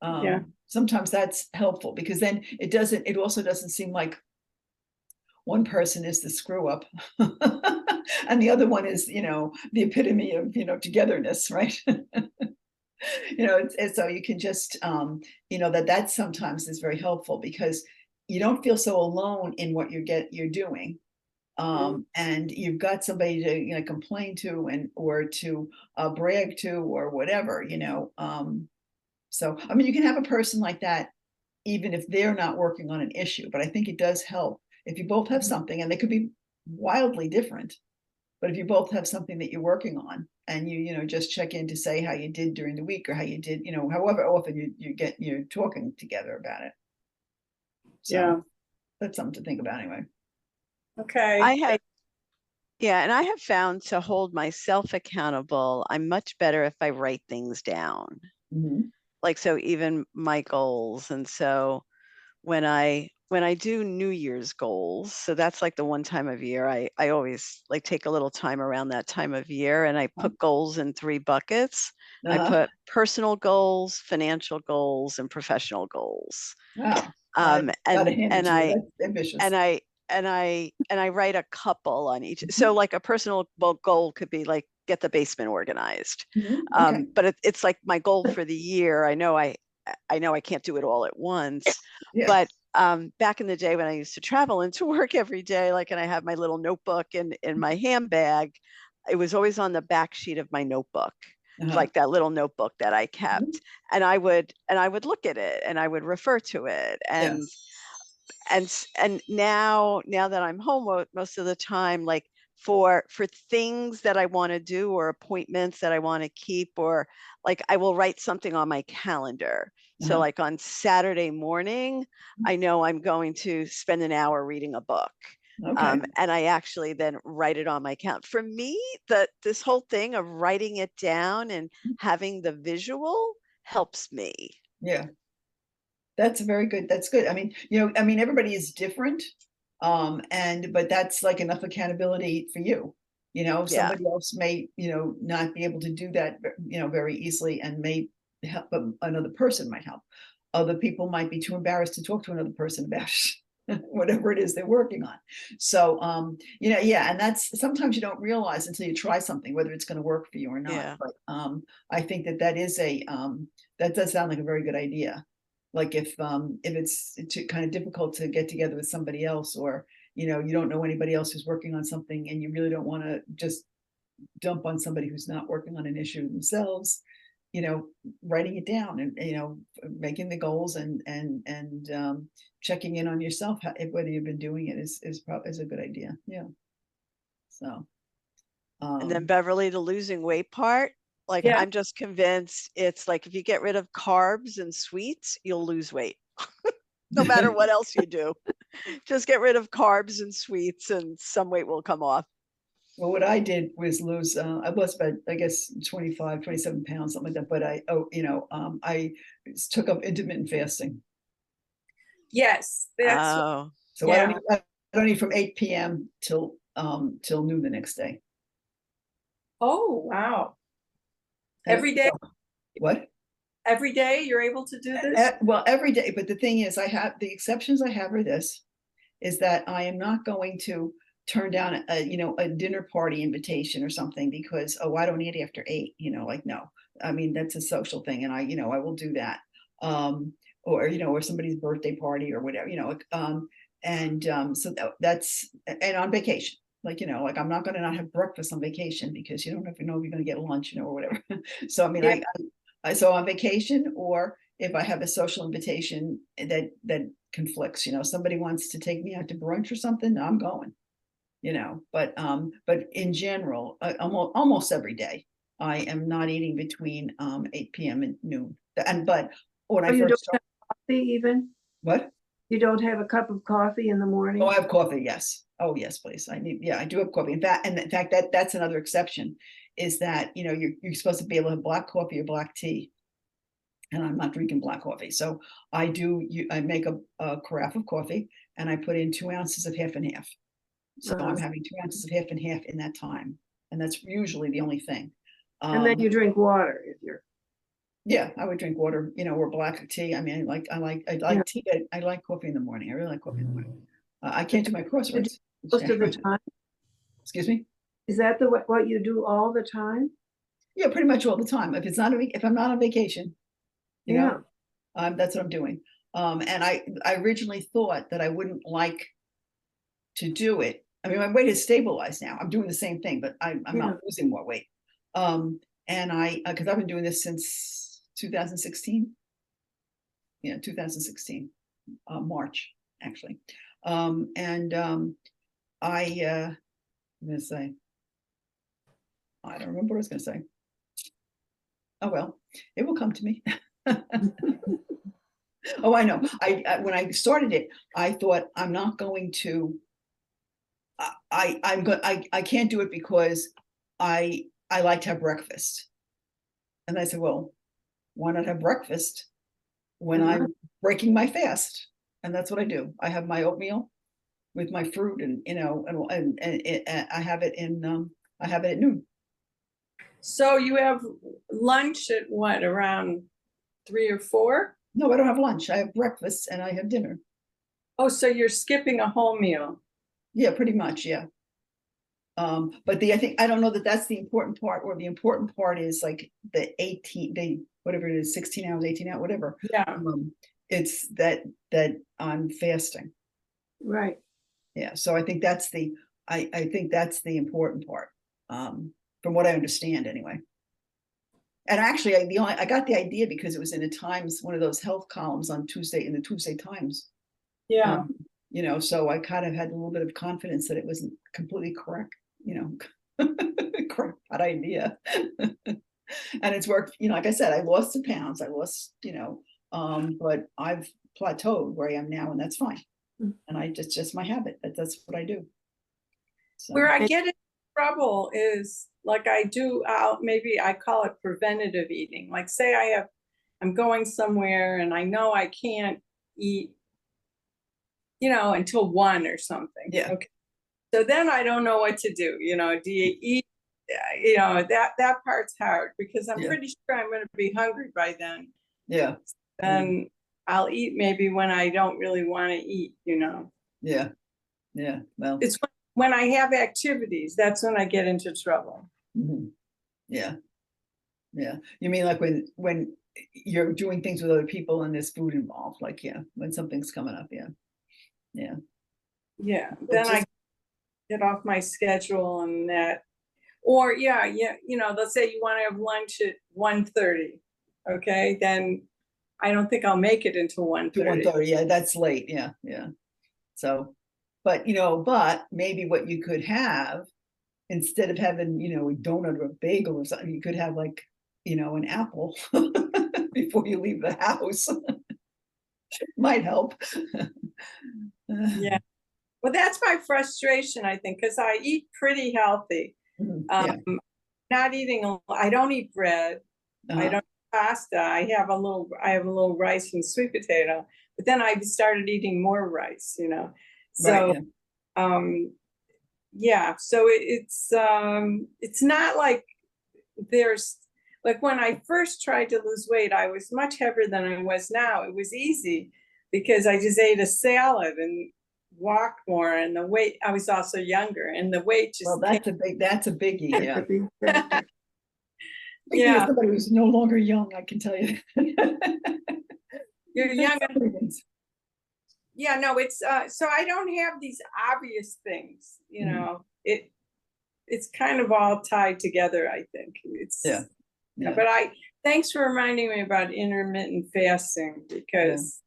Yeah. Sometimes that's helpful, because then it also doesn't seem like one person is the screw up and the other one is, the epitome of, togetherness, right? So you can just, that sometimes is very helpful, because you don't feel so alone in what you're doing. And you've got somebody to, complain to or to brag to or whatever, so, I mean, you can have a person like that, even if they're not working on an issue, but I think it does help if you both have something, and they could be wildly different, but if you both have something that you're working on, and you just check in to say how you did during the week, or how you did, however often you're talking together about it. So yeah, that's something to think about anyway. Okay. And I have found to hold myself accountable, I'm much better if I write things down. Like, so even my goals. And so when I do New Year's goals, so that's like the one time of year, I always like take a little time around that time of year, and I put goals in 3 buckets. I put personal goals, financial goals, and professional goals. Wow. And I write a couple on each. So like a personal goal could be like, get the basement organized. Okay. But it's like my goal for the year. I know I can't do it all at once, but back in the day when I used to travel into work every day, and I have my little notebook in my handbag, it was always on the back sheet of my notebook, like that little notebook that I kept, and I would look at it, and I would refer to it, and now that I'm home most of the time, like for things that I want to do or appointments that I want to keep, or like I will write something on my calendar. So like on Saturday morning, I know I'm going to spend an hour reading a book. And I actually then write it on my calendar. For me, this whole thing of writing it down and having the visual helps me. Yeah. That's very good. That's good. I mean, everybody is different. But that's like enough accountability for you. Somebody else may, not be able to do that, very easily, and may help, but another person might help. Other people might be too embarrassed to talk to another person about whatever it is they're working on. So, and that's sometimes you don't realize until you try something, whether it's going to work for you or not. Yeah. But I think that is that does sound like a very good idea. Like if it's kind of difficult to get together with somebody else, or you don't know anybody else who's working on something, and you really don't want to just dump on somebody who's not working on an issue themselves, writing it down, and making the goals, and checking in on yourself, whether you've been doing it is probably a good idea. Yeah. So and then Beverly, the losing weight part, like I'm just convinced it's like if you get rid of carbs and sweets, you'll lose weight. No matter what else you do. Just get rid of carbs and sweets and some weight will come off. Well, what I did was lose, I lost about, I guess, 25, 27 pounds, something like that. But I took up intermittent fasting. Yes. So I don't eat from 8 p.m. till noon the next day. Oh, wow. Every day? What? Every day you're able to do this? Well, every day. But the thing is, the exceptions I have are this, is that I am not going to turn down a dinner party invitation or something because, I don't eat after 8, no. I mean, that's a social thing, and I will do that. or, or somebody's birthday party or whatever, so that's, and on vacation, like, like I'm not going to not have breakfast on vacation because you don't know if you're going to get lunch, or whatever. So, I mean, Yeah. so on vacation, or if I have a social invitation that conflicts, somebody wants to take me out to brunch or something, I'm going, but in general, almost every day, I am not eating between 8 p.m. and noon. But when I You don't first have started, coffee even? what? You don't have a cup of coffee in the morning? Oh, I have coffee. Yes. Oh, yes, please. I do have coffee. In fact, that's another exception, is that, you're supposed to be able to have black coffee or black tea. And I'm not drinking black coffee. So I make a carafe of coffee and I put in 2 ounces of half and half. So I'm having 2 ounces of half and half in that time. And that's usually the only thing. And then you drink water if you're. Yeah, I would drink water, or black tea. I mean, I like Yeah. tea. I like coffee in the morning. I really like coffee in the morning. I can't do my crosswords. Most of the time? Excuse me? Is that what you do all the time? Yeah, pretty much all the time. If I'm not on vacation, that's what I'm doing. And I originally thought that I wouldn't like to do it. I mean, my weight is stabilized now. I'm doing the same thing, but I'm not losing more weight. And because I've been doing this since 2016. Yeah, 2016, March, actually. I'm gonna say, I don't remember what I was gonna say. Oh, well, it will come to me. Oh, I know. When I started it, I thought I'm not going to, I can't do it because I like to have breakfast. And I said, well, why not have breakfast when I'm breaking my fast? And that's what I do. I have my oatmeal with my fruit, and I have it at noon. So you have lunch at what, around 3 or 4? No, I don't have lunch. I have breakfast and I have dinner. Oh, so you're skipping a whole meal. Yeah, pretty much. Yeah. But I don't know that that's the important part, or the important part is like the 18, whatever it is, 16 hours, 18 hours, whatever. Yeah. It's that I'm fasting. Right. Yeah. So I think that's the important part, from what I understand anyway. And actually, I got the idea because it was in one of those health columns on Tuesday, in the Tuesday Times. Yeah. So I kind of had a little bit of confidence that it wasn't completely correct, correct that idea. And it's worked, like I said, I lost some pounds, but I've plateaued where I am now, and that's fine. And it's just my habit. That's what I do. So. Where I get in trouble is like maybe I call it preventative eating. Like say I'm going somewhere and I know I can't eat, until 1 or something. Yeah. Okay. So then I don't know what to do. Do you eat? That part's hard because I'm pretty sure I'm going to be hungry by then. Yeah. Then I'll eat maybe when I don't really want to eat. Yeah. Yeah. Well, it's when I have activities, that's when I get into trouble. Mm-hmm. Yeah. Yeah. You mean like when you're doing things with other people and there's food involved, like, when something's coming up. Yeah. Yeah. Yeah. Then I get off my schedule and that, or let's say you want to have lunch at 1:30. Okay. Then I don't think I'll make it until 1:30. 1:30. Yeah. That's late. Yeah. Yeah. So, but maybe what you could have, instead of having, a donut or a bagel or something, you could have like, an apple before you leave the house. Might help. Yeah. Well, that's my frustration, I think, because I eat pretty healthy. Yeah. I don't eat bread. I don't eat pasta. I have a little rice and sweet potato, but then I started eting more rice, So, right, yeah. So it's not like there's, like when I first tried to lose weight, I was much heavier than I was now. It was easy because I just ate a salad and walked more, and the weight, I was also younger, and the weight just. Well, that's a biggie. Yeah. Yeah. Somebody who's no longer young, I can tell you. You're young. Things. Yeah, no, it's so I don't have these obvious things, you Mhm. know. It's kind of all tied together, I think. It's Yeah. Yeah. But thanks for reminding me about intermittent fasting, because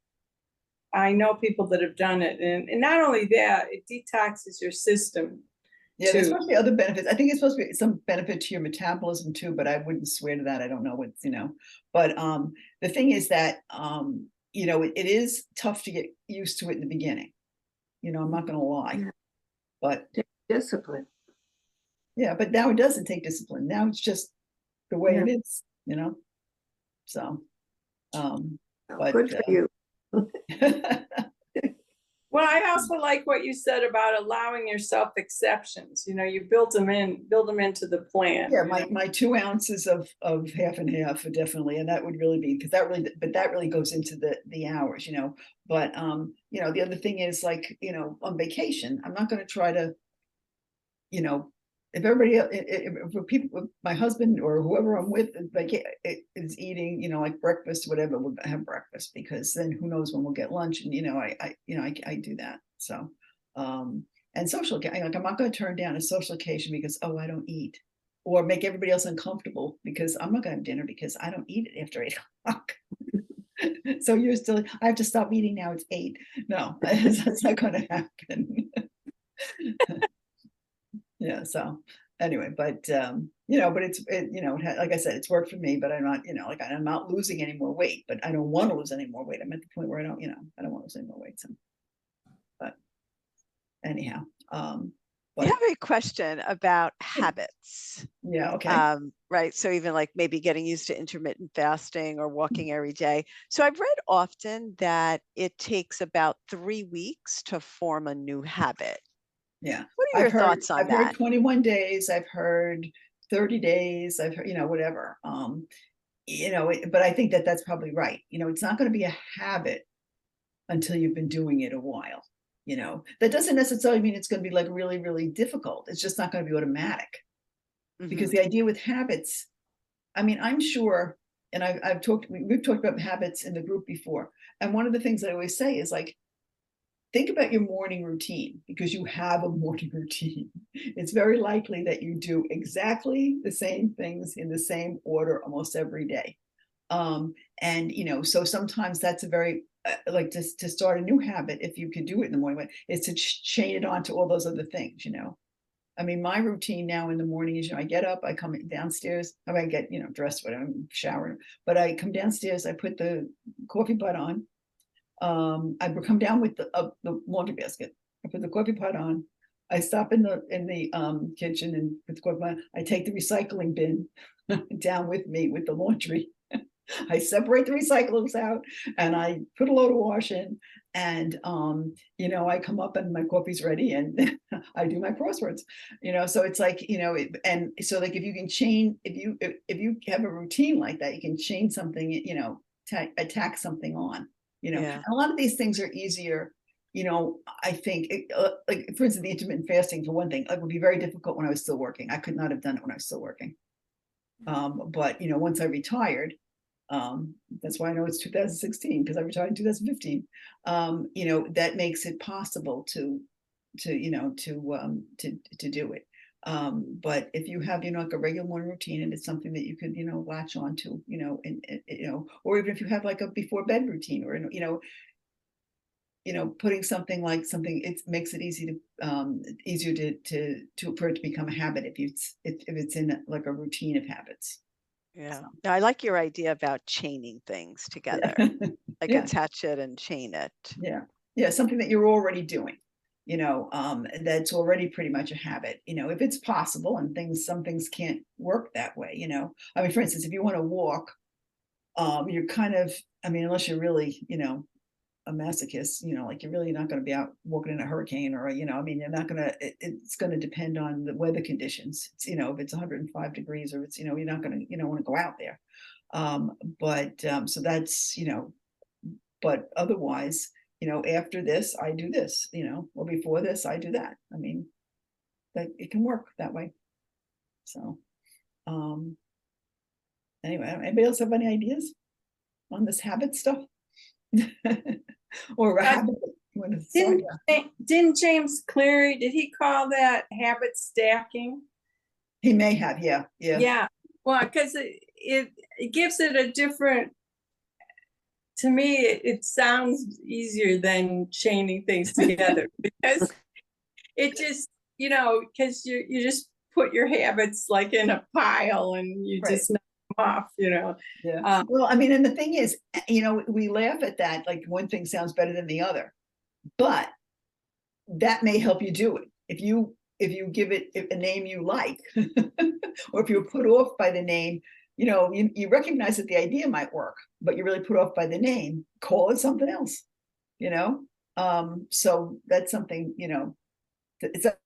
I know people that have done it, and not only that, it detoxes your system Yeah, there's too. supposed to be other benefits. I think it's supposed to be some benefit to your metabolism too, but I wouldn't swear to that. I don't know what's, but the thing is that it is tough to get used to it in the beginning. I'm not gonna lie. Yeah. But Discipline. yeah, but now it doesn't take discipline. Now it's just the way Yeah. it is, So but Good for you. Well, I also like what you said about allowing yourself exceptions. You build them into the plan. Yeah, my 2 ounces of half and half definitely, and that would really be, because that really goes into the hours, But the other thing is, like, on vacation, I'm not going to try to, if everybody, if people, if my husband or whoever I'm with, like, is eating, like breakfast, whatever, we'll have breakfast, because then who knows when we'll get lunch, and I do that. So, and social, like, I'm not going to turn down a social occasion because, oh, I don't eat, or make everybody else uncomfortable because I'm not going to have dinner because I don't eat it after 8 o'clock. So I have to stop eating now. It's 8. No, that's not going to happen. Yeah. So anyway, but but like I said, it's worked for me, but I'm not, like, I'm not losing any more weight, but I don't want to lose any more weight. I'm at the point where I don't want to lose any more weight. So, but anyhow, I but have a question about habits. yeah. Okay. Right. So even like maybe getting used to intermittent fasting or walking every day. So I've read often that it takes about 3 weeks to form a new habit. Yeah. What are your thoughts on I've heard that? 21 days. I've heard 30 days. I've heard, whatever. But I think that that's probably right. It's not going to be a habit until you've been doing it a while. That doesn't necessarily mean it's going to be like really, really difficult. It's just not going to be automatic, because Mhm. the idea with habits, I mean, I'm sure, and we've talked about habits in the group before. And one of the things I always say is, like, think about your morning routine, because you have a morning routine. It's very likely that you do exactly the same things in the same order almost every day. And so sometimes that's a very like, to start a new habit, if you could do it in the morning, is to chain it on to all those other things. I mean, my routine now in the morning is, I get up, I come downstairs, I get, dressed, whatever, I'm showering, but I come downstairs, I put the coffee pot on. I would come down with the laundry basket. I put the coffee pot on. I stop in the kitchen and put the coffee pot on. I take the recycling bin down with me with the laundry. I separate the recyclables out and I put a load of wash in, and I come up and my coffee's ready, and I do my crosswords. So it's like, and so, like, if you can chain, if you have a routine like that, you can chain something, attack something on. Yeah. And a lot of these things are easier. I think, like, for instance, the intermittent fasting, for one thing, it would be very difficult when I was still working. I could not have done it when I was still working. But once I retired, that's why I know it's 2016, because I retired in 2015. That makes it possible to do it. But if you have, like, a regular morning routine, and it's something that you could, latch on to, or even if you have like a before bed routine, or, putting something, it makes it easier for it to become a habit, if it's in like a routine of habits. Yeah. So, Now, I like your idea about chaining things together, yeah. like Yeah. attach it and chain it. Yeah, something that you're already doing, that's already pretty much a habit, if it's possible, and some things can't work that way. I mean, for instance, if you want to walk, you're kind of, I mean, unless you're really, a masochist, like, you're really not going to be out walking in a hurricane, or, I mean, you're not going to, it's going to depend on the weather conditions. It's, if it's 105 degrees, or it's, you're not going to, want to go out there. So that's, but otherwise, after this, I do this, or before this, I do that. I mean, that it can work that way. So, anyway, anybody else have any ideas on this habit stuff? Or a Uh, habit when it's Didn't, didn't James Cleary, did he call that habit stacking? he may have, yeah. Yeah, well, because it gives it a different, to me, it sounds easier than chaining things together because it just, because you just put your habits like in a pile and you Right. just knock them off, Yeah. Well, I mean, and the thing is, we laugh at that, like one thing sounds better than the other, but that may help you do it. If you give it a name you like, or if you're put off by the name, you recognize that the idea might work, but you're really put off by the name, call it something else, so that's something,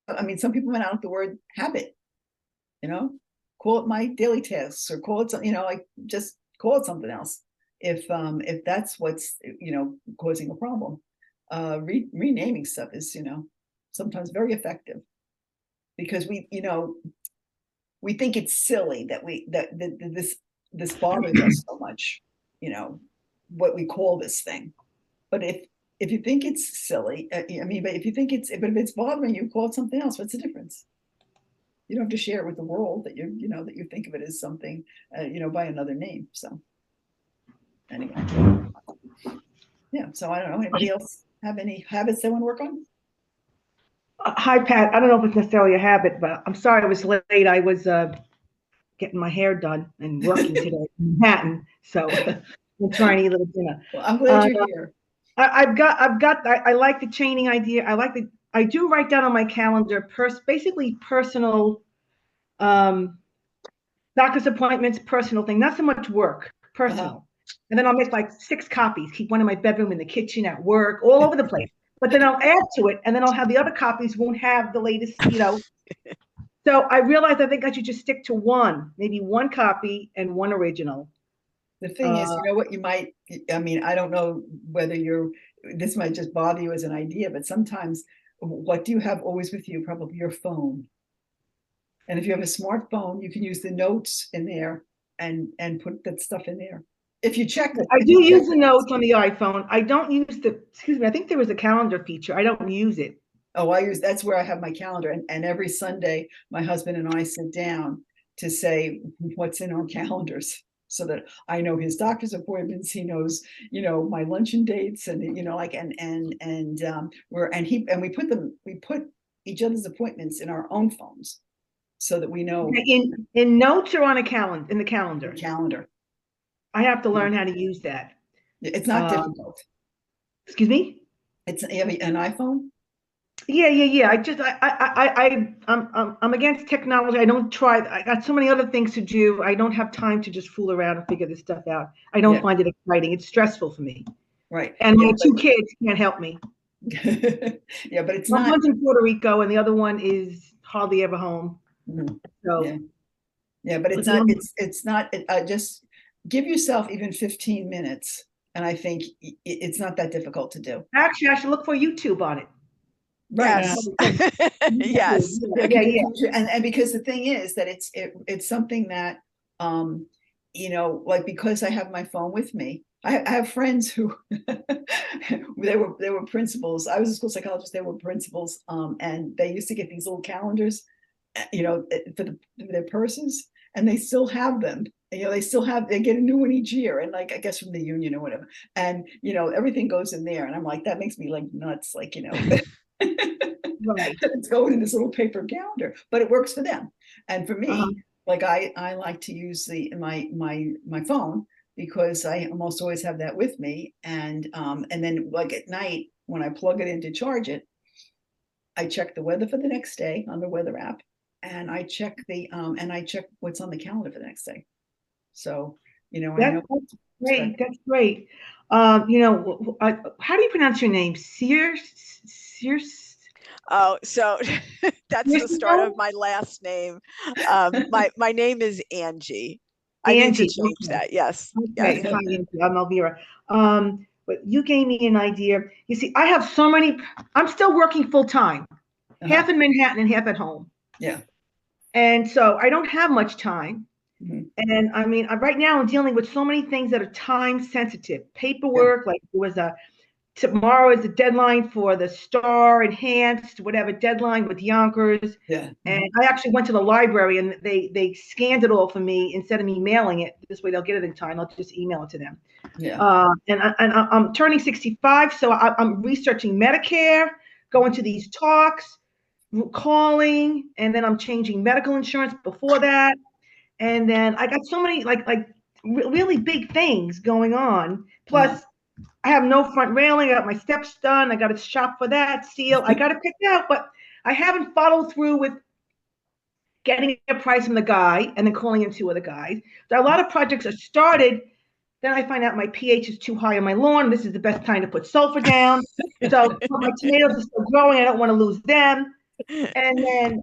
I mean, some people went out with the word habit, call it my daily tasks, or call it something, like just call it something else. If that's what's, causing a problem. Renaming stuff is, sometimes very effective, because we think it's silly that this bothers us so much, what we call this thing. But if you think it's silly, but if it's bothering you, call it something else. What's the difference? You don't have to share it with the world that that you think of it as something, by another name. So anyway, yeah. So I don't know. Anybody else have any habits they want to work on? Hi, Pat. I don't know if it's necessarily a habit, but I'm sorry I was late. I was getting my hair done and working today in Manhattan, so I'm trying to eat a little dinner. Well, I'm glad you're here. I like the chaining idea. I do write down on my calendar basically personal doctor's appointments, personal thing, not so much work, personal. And then I'll make like 6 copies, keep one in my bedroom, in the kitchen, at work, all over the place. But then I'll add to it, and then I'll have the other copies won't have the latest, So I realized I think I should just stick to maybe one copy and one original. The thing is, what you might, I mean, I don't know whether this might just bother you as an idea, but sometimes what do you have always with you? Probably your phone. And if you have a smartphone, you can use the notes in there and put that stuff in there. If you check I do use the notes on the iPhone. I don't use I think there was a calendar feature. I don't use it. Oh, that's where I have my calendar. And every Sunday, my husband and I sit down to say what's in our calendars, so that I know his doctor's appointments. He knows, my luncheon dates, and we put each other's appointments in our own phones, so that we know. In notes or on a calendar, in the calendar? Calendar. I have to learn how to use that. It's not difficult. Excuse me? You have an iPhone? Yeah. I'm against technology. I don't try. I got so many other things to do. I don't have time to just fool around and figure this stuff out. I don't find it exciting. It's stressful for me. Right. And my 2 kids can't help me. Yeah, but it's not. One's in Puerto Rico and the other one is hardly ever home. Mm-hmm. So. Yeah, but it's not. Just give yourself even 15 minutes, and I think it's not that difficult to do. Actually, I should look for YouTube on it. Right. Yes. Yeah. And because the thing is that it's something that, like, because I have my phone with me, I have friends who they were principals. I was a school psychologist. They were principals, and they used to get these little calendars, for their purses, and they still have them. They get a new one each year, and like, I guess from the union or whatever, and everything goes in there, and I'm like, that makes me like nuts, like, right. It's going in this little paper calendar, but it works for them. And for me, like, I like to use my phone, because I almost always have that with me. And then, like, at night when I plug it in to charge it, I check the weather for the next day on the weather app, and I check what's on the calendar for the next day. So, I know. Great. That's great. How do you pronounce your name? Sears? Oh, so that's the start of my last name. My name is Angie. I need to change that. Yes. Okay. Yes. Hi, Angie. I'm Elvira. But you gave me an idea. You see, I have so many. I'm still working full time, half in Manhattan and half at home. Yeah. And so I don't have much time. And I mean, right now I'm dealing with so many things that are time sensitive. Paperwork, like there was tomorrow is the deadline for the Star Enhanced, whatever deadline with Yonkers. Yeah. And I actually went to the library and they scanned it all for me instead of me mailing it. This way they'll get it in time. I'll just email it to them. Yeah. And I'm turning 65, so I'm researching Medicare, going to these talks, calling, and then I'm changing medical insurance before that. And then I got so many like really big things going on. Plus, I have no front railing. I got my steps done. I got to shop for that seal. I got it picked out, but I haven't followed through with getting a price from the guy and then calling in 2 other guys. So a lot of projects are started. Then I find out my pH is too high on my lawn. This is the best time to put sulfur down. So my tomatoes are still growing. I don't want to lose them. And then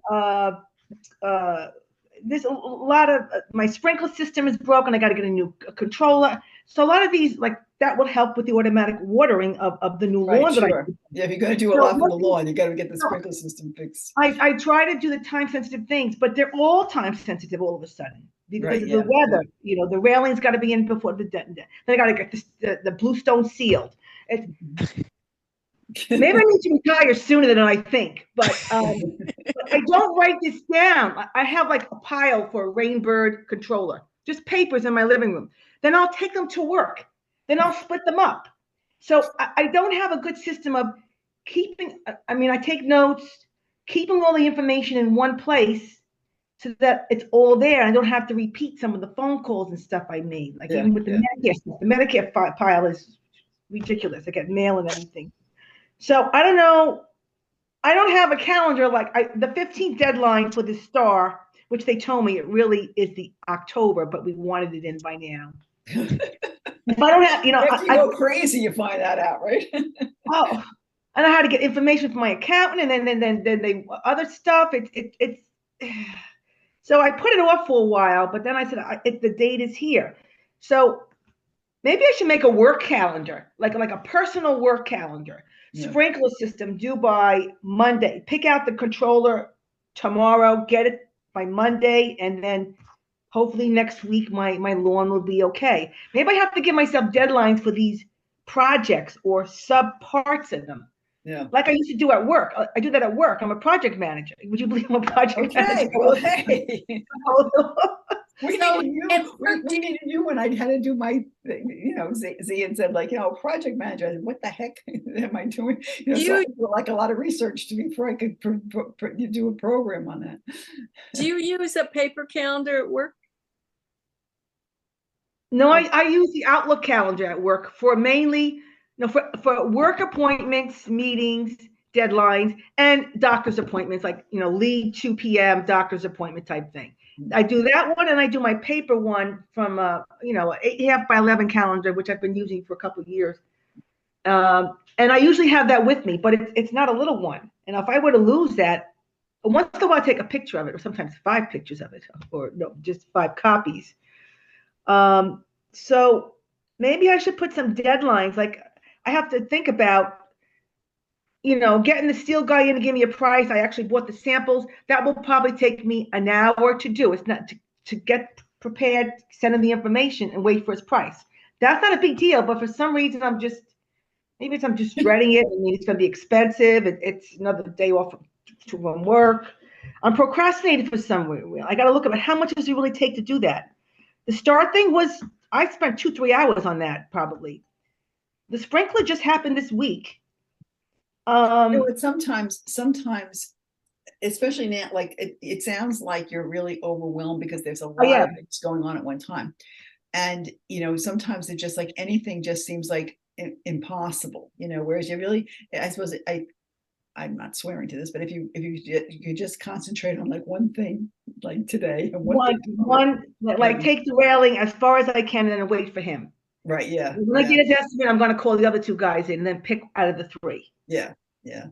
there's a lot of my sprinkler system is broken. I got to get a new controller. So a lot of these, like that will help with the automatic watering of the new lawn. Sure. Yeah, if you're going to do a lot for the lawn, you got to get the sprinkler system fixed. I try to do the time sensitive things, but they're all time sensitive all of a sudden because of the weather. You know, the railing's got to be in before the then I got to get the bluestone sealed. Maybe I need to retire sooner than I think, but I don't write this down. I have like a pile for a Rainbird controller, just papers in my living room. Then I'll take them to work. Then I'll split them up. So I don't have a good system of keeping, I mean, I take notes, keeping all the information in one place so that it's all there. I don't have to repeat some of the phone calls and stuff I made. Like even with the Medicare stuff, the Medicare pile is ridiculous. I get mail and everything. So I don't know. I don't have a calendar like the 15th deadline for the Star, which they told me it really is the October, but we wanted it in by now. If I don't have, you know, if you go crazy, you find that out, right? Oh, I know how to get information from my accountant, and then they other stuff. It's so I put it off for a while, but then I said the date is here, so maybe I should make a work calendar, like a personal work calendar. Yeah. Sprinkler system due by Monday. Pick out the controller tomorrow. Get it by Monday, and then hopefully next week my lawn will be okay. Maybe I have to give myself deadlines for these projects or sub parts of them. Yeah. Like I used to do at work. I do that at work. I'm a project manager. Would you believe I'm a project manager? Well, hey. We needed you when I had to do my, you know, Z and said like, you know, project manager. I said, what the heck am I doing? You know, so I did like a lot of research before I could do a program on that. Do you use a paper calendar at work? No, I use the Outlook calendar at work for mainly, for work appointments, meetings, deadlines, and doctor's appointments, like, you know, lead 2 p.m. doctor's appointment type thing. I do that one, and I do my paper one from, you know, 8.5 by 11 calendar, which I've been using for a couple of years. And I usually have that with me, but it's not a little one. And if I were to lose that, once in a while I take a picture of it, or sometimes 5 pictures of it, or no, just 5 copies. So maybe I should put some deadlines. Like I have to think about, you know, getting the steel guy in to give me a price. I actually bought the samples. That will probably take me an hour to do. It's not to get prepared, send him the information and wait for his price. That's not a big deal, but for some reason I'm just dreading it. I mean, it's going to be expensive. It's another day off from work. I'm procrastinating for some reason. I got to look at how much does it really take to do that. The Star thing was, I spent 2-3 hours on that probably. The sprinkler just happened this week. You know, sometimes, especially now, like it sounds like you're really overwhelmed because there's a lot of things going on at one time. And, you know, sometimes it's just like anything just seems like impossible, you know, whereas you really, I suppose I'm not swearing to this, but if you just concentrate on like one thing, like today, and take the railing as far as I can and then wait for him. Right. Yeah. When I get his estimate, I'm going to call the other 2 guys in and then pick out of the 3. Yeah. Yeah.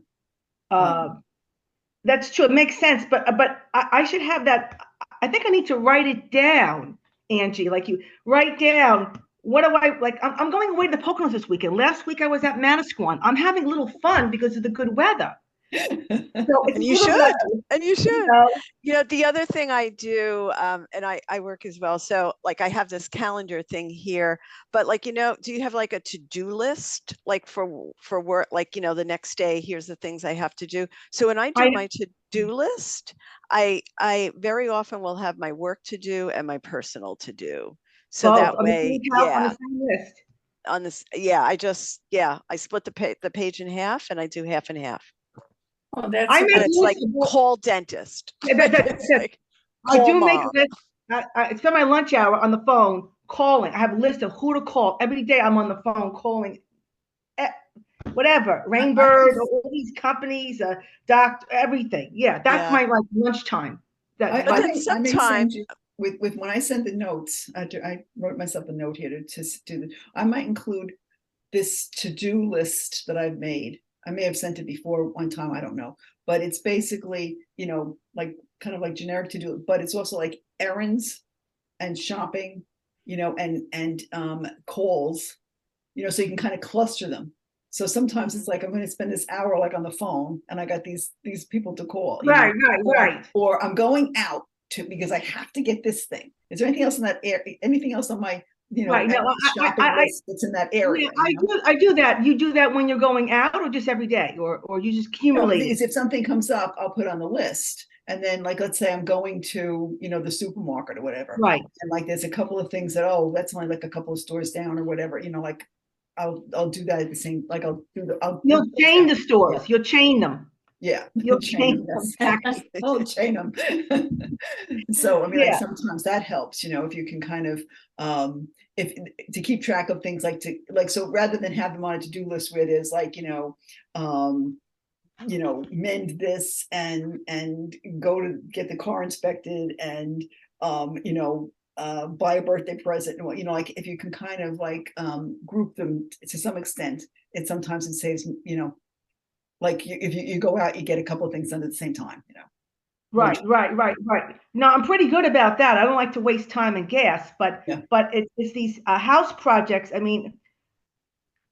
That's true. It makes sense. But I should have that. I think I need to write it down, Angie, like you write down. What do I like? I'm going away to the Poconos this weekend. Last week I was at Manasquan. I'm having a little fun because of the good weather. So it's And a you little should, low, and you should. know? You know, the other thing I do, and I work as well. So like I have this calendar thing here, but like, you know, do you have like a to-do list, like for work, like, you know, the next day, here's the things I have to do. So when I do I my to-do list, I very often will have my work to do and my personal to do. So both that on the way, same house, on the yeah, same list. on this, yeah, I split the page in half and I do half and half. Oh, that's I a make And good. it's like lists of what- call dentist. It's that- like I call do make a mom. list. I spend my lunch hour on the phone calling. I have a list of who to call. Every day I'm on the phone calling whatever, Rainbird, all these companies, doctor, everything. Yeah, that's Yeah. my like lunchtime. That But then I may send sometimes, you with when I send the notes. I wrote myself a note here to do the. I might include this to-do list that I've made. I may have sent it before one time, I don't know, but it's basically, you know, like kind of like generic to-do, but it's also like errands and shopping, you know, and calls, you know, so you can kind of cluster them. So sometimes it's like I'm going to spend this hour like on the phone, and I got these people to call, you know, right. or I'm going out to because I have to get this thing. Is there anything else in that area? Anything else on my, you know, Right. No, shopping list that's in that area? yeah, You know? I do that. You do that when you're going out, or just every day, or you just No, accumulate because it. if something comes up, I'll put on the list. And then like, let's say I'm going to, you know, the supermarket or whatever. Right. And like, there's a couple of things that, oh, that's only like a couple of stores down or whatever, you know, like I'll do that at the same, like You'll chain the stores. You'll chain them. Yeah. You'll chain chain them. them. Yes. I'll chain them. So, I mean, like Yeah. sometimes that helps, you know, if you can kind of, if to keep track of things like, so rather than have them on a to-do list where there's like, you know, mend this and go to get the car inspected and, you know, buy a birthday present and what, you know, like if you can kind of like group them to some extent, sometimes it saves, you know, like if you go out, you get a couple of things done at the same time, you know. Right. No, I'm pretty good about that. I don't like to waste time and gas, but Yeah. it's these house projects. I mean,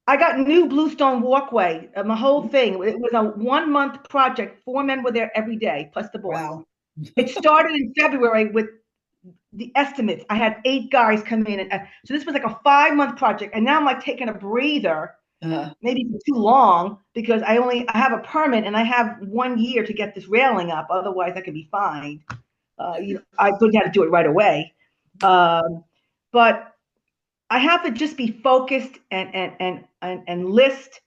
I got new bluestone walkway. My whole thing. It was a 1 month project. 4 men were there every day, plus the boy. Wow. It started in February with the estimates. I had 8 guys come in, and so this was like a 5 month project. And now I'm like taking a breather. Maybe too long because I have a permit and I have 1 year to get this railing up. Otherwise, I could be fined. You know, I wouldn't have to do it right away. But I have to just be focused and list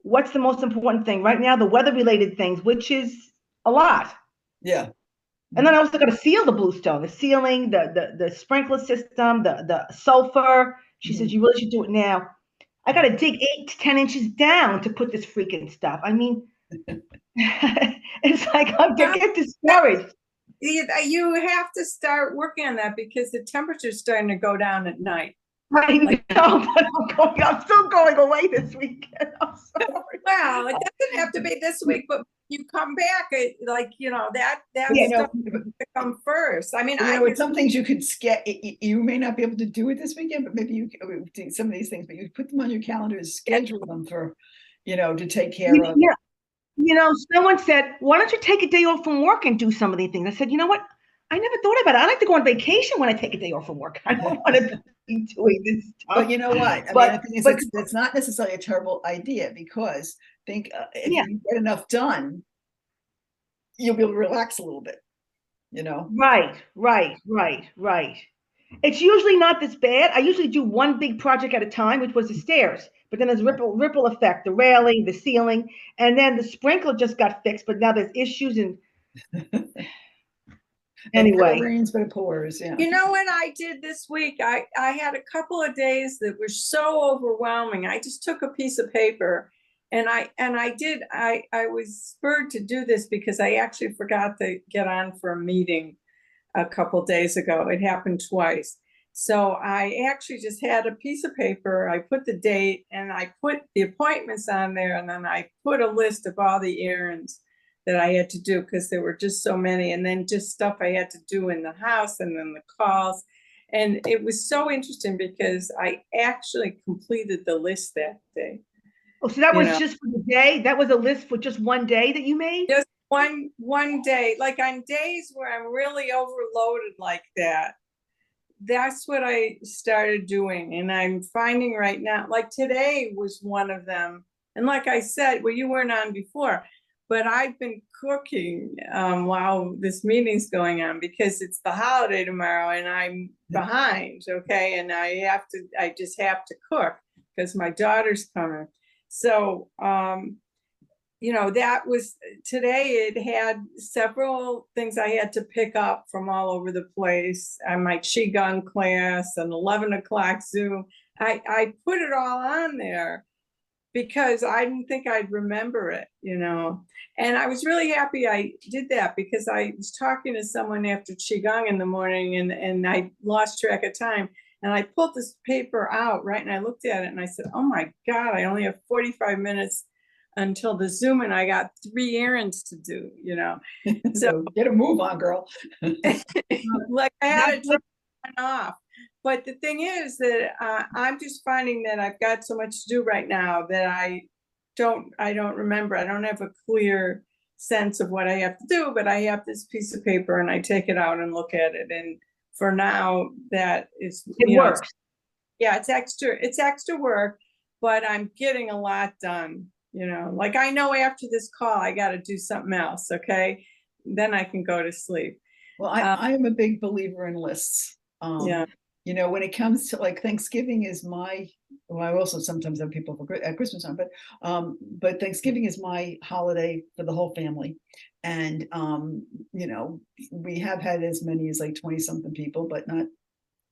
what's the most important thing right now. The weather-related things, which is a lot. Yeah. And then I also got to seal the bluestone, the ceiling, the sprinkler system, the sulfur. She says you really should do it now. I got to dig 8 to 10 inches down to put this freaking stuff. I mean, it's like I get discouraged. You have to start working on that because the temperature's starting to go down at night. I know, but I'm still going away this weekend. I'm sorry. Well, it doesn't have to be this week, but you come back, like, you know, that You stuff know, to come first. I mean, you know, it's some things you could you may not be able to do it this weekend, but maybe you do some of these things, but you put them on your calendar and schedule them for, you know, to take care of. Yeah. You know, someone said, why don't you take a day off from work and do some of these things? I said, you know what? I never thought about it. I like to go on vacation when I take a day off from work. I don't want to be doing this stuff. But you know what? I mean, the thing is, it's not necessarily a terrible idea because if you get enough done, you'll be able to relax a little bit, you know? Right. It's usually not this bad. I usually do one big project at a time, which was the stairs. But then there's ripple effect, the railing, the ceiling, and then the sprinkler just got fixed. But now there's issues and anyway. It rains, but it pours. Yeah. You know what I did this week? I had a couple of days that were so overwhelming. I just took a piece of paper and I was spurred to do this because I actually forgot to get on for a meeting a couple days ago. It happened twice. So I actually just had a piece of paper. I put the date and I put the appointments on there. And then I put a list of all the errands that I had to do because there were just so many. And then just stuff I had to do in the house and then the calls. And it was so interesting because I actually completed the list that day. Oh, so that you was know. just for the day? That was a list for just one day that you made? Just one day, like on days where I'm really overloaded like that, that's what I started doing. And I'm finding right now, like today was one of them. And like I said, well, you weren't on before, but I've been cooking while this meeting's going on because it's the holiday tomorrow and I'm behind, okay? And I just have to cook because my daughter's coming. So, you know, that was today. It had several things I had to pick up from all over the place. My Qigong class, an 11 o'clock Zoom. I put it all on there because I didn't think I'd remember it, you know. And I was really happy I did that because I was talking to someone after Qigong in the morning and I lost track of time. And I pulled this paper out, right? And I looked at it and I said, oh my God, I only have 45 minutes until the Zoom and I got 3 errands to do, you know. So get a move on, girl. Like I had to take one off. But the thing is that I'm just finding that I've got so much to do right now that I don't remember. I don't have a clear sense of what I have to do, but I have this piece of paper and I take it out and look at it. And for now, that is, It works. Yeah, it's extra work, but I'm getting a lot done. You know, like I know after this call, I got to do something else. Okay. Then I can go to sleep. Well, I am a big believer in lists. Yeah. You know, when it comes to like Thanksgiving is I also sometimes have people at Christmas time, but Thanksgiving is my holiday for the whole family. And, you know, we have had as many as like 20 something people, but not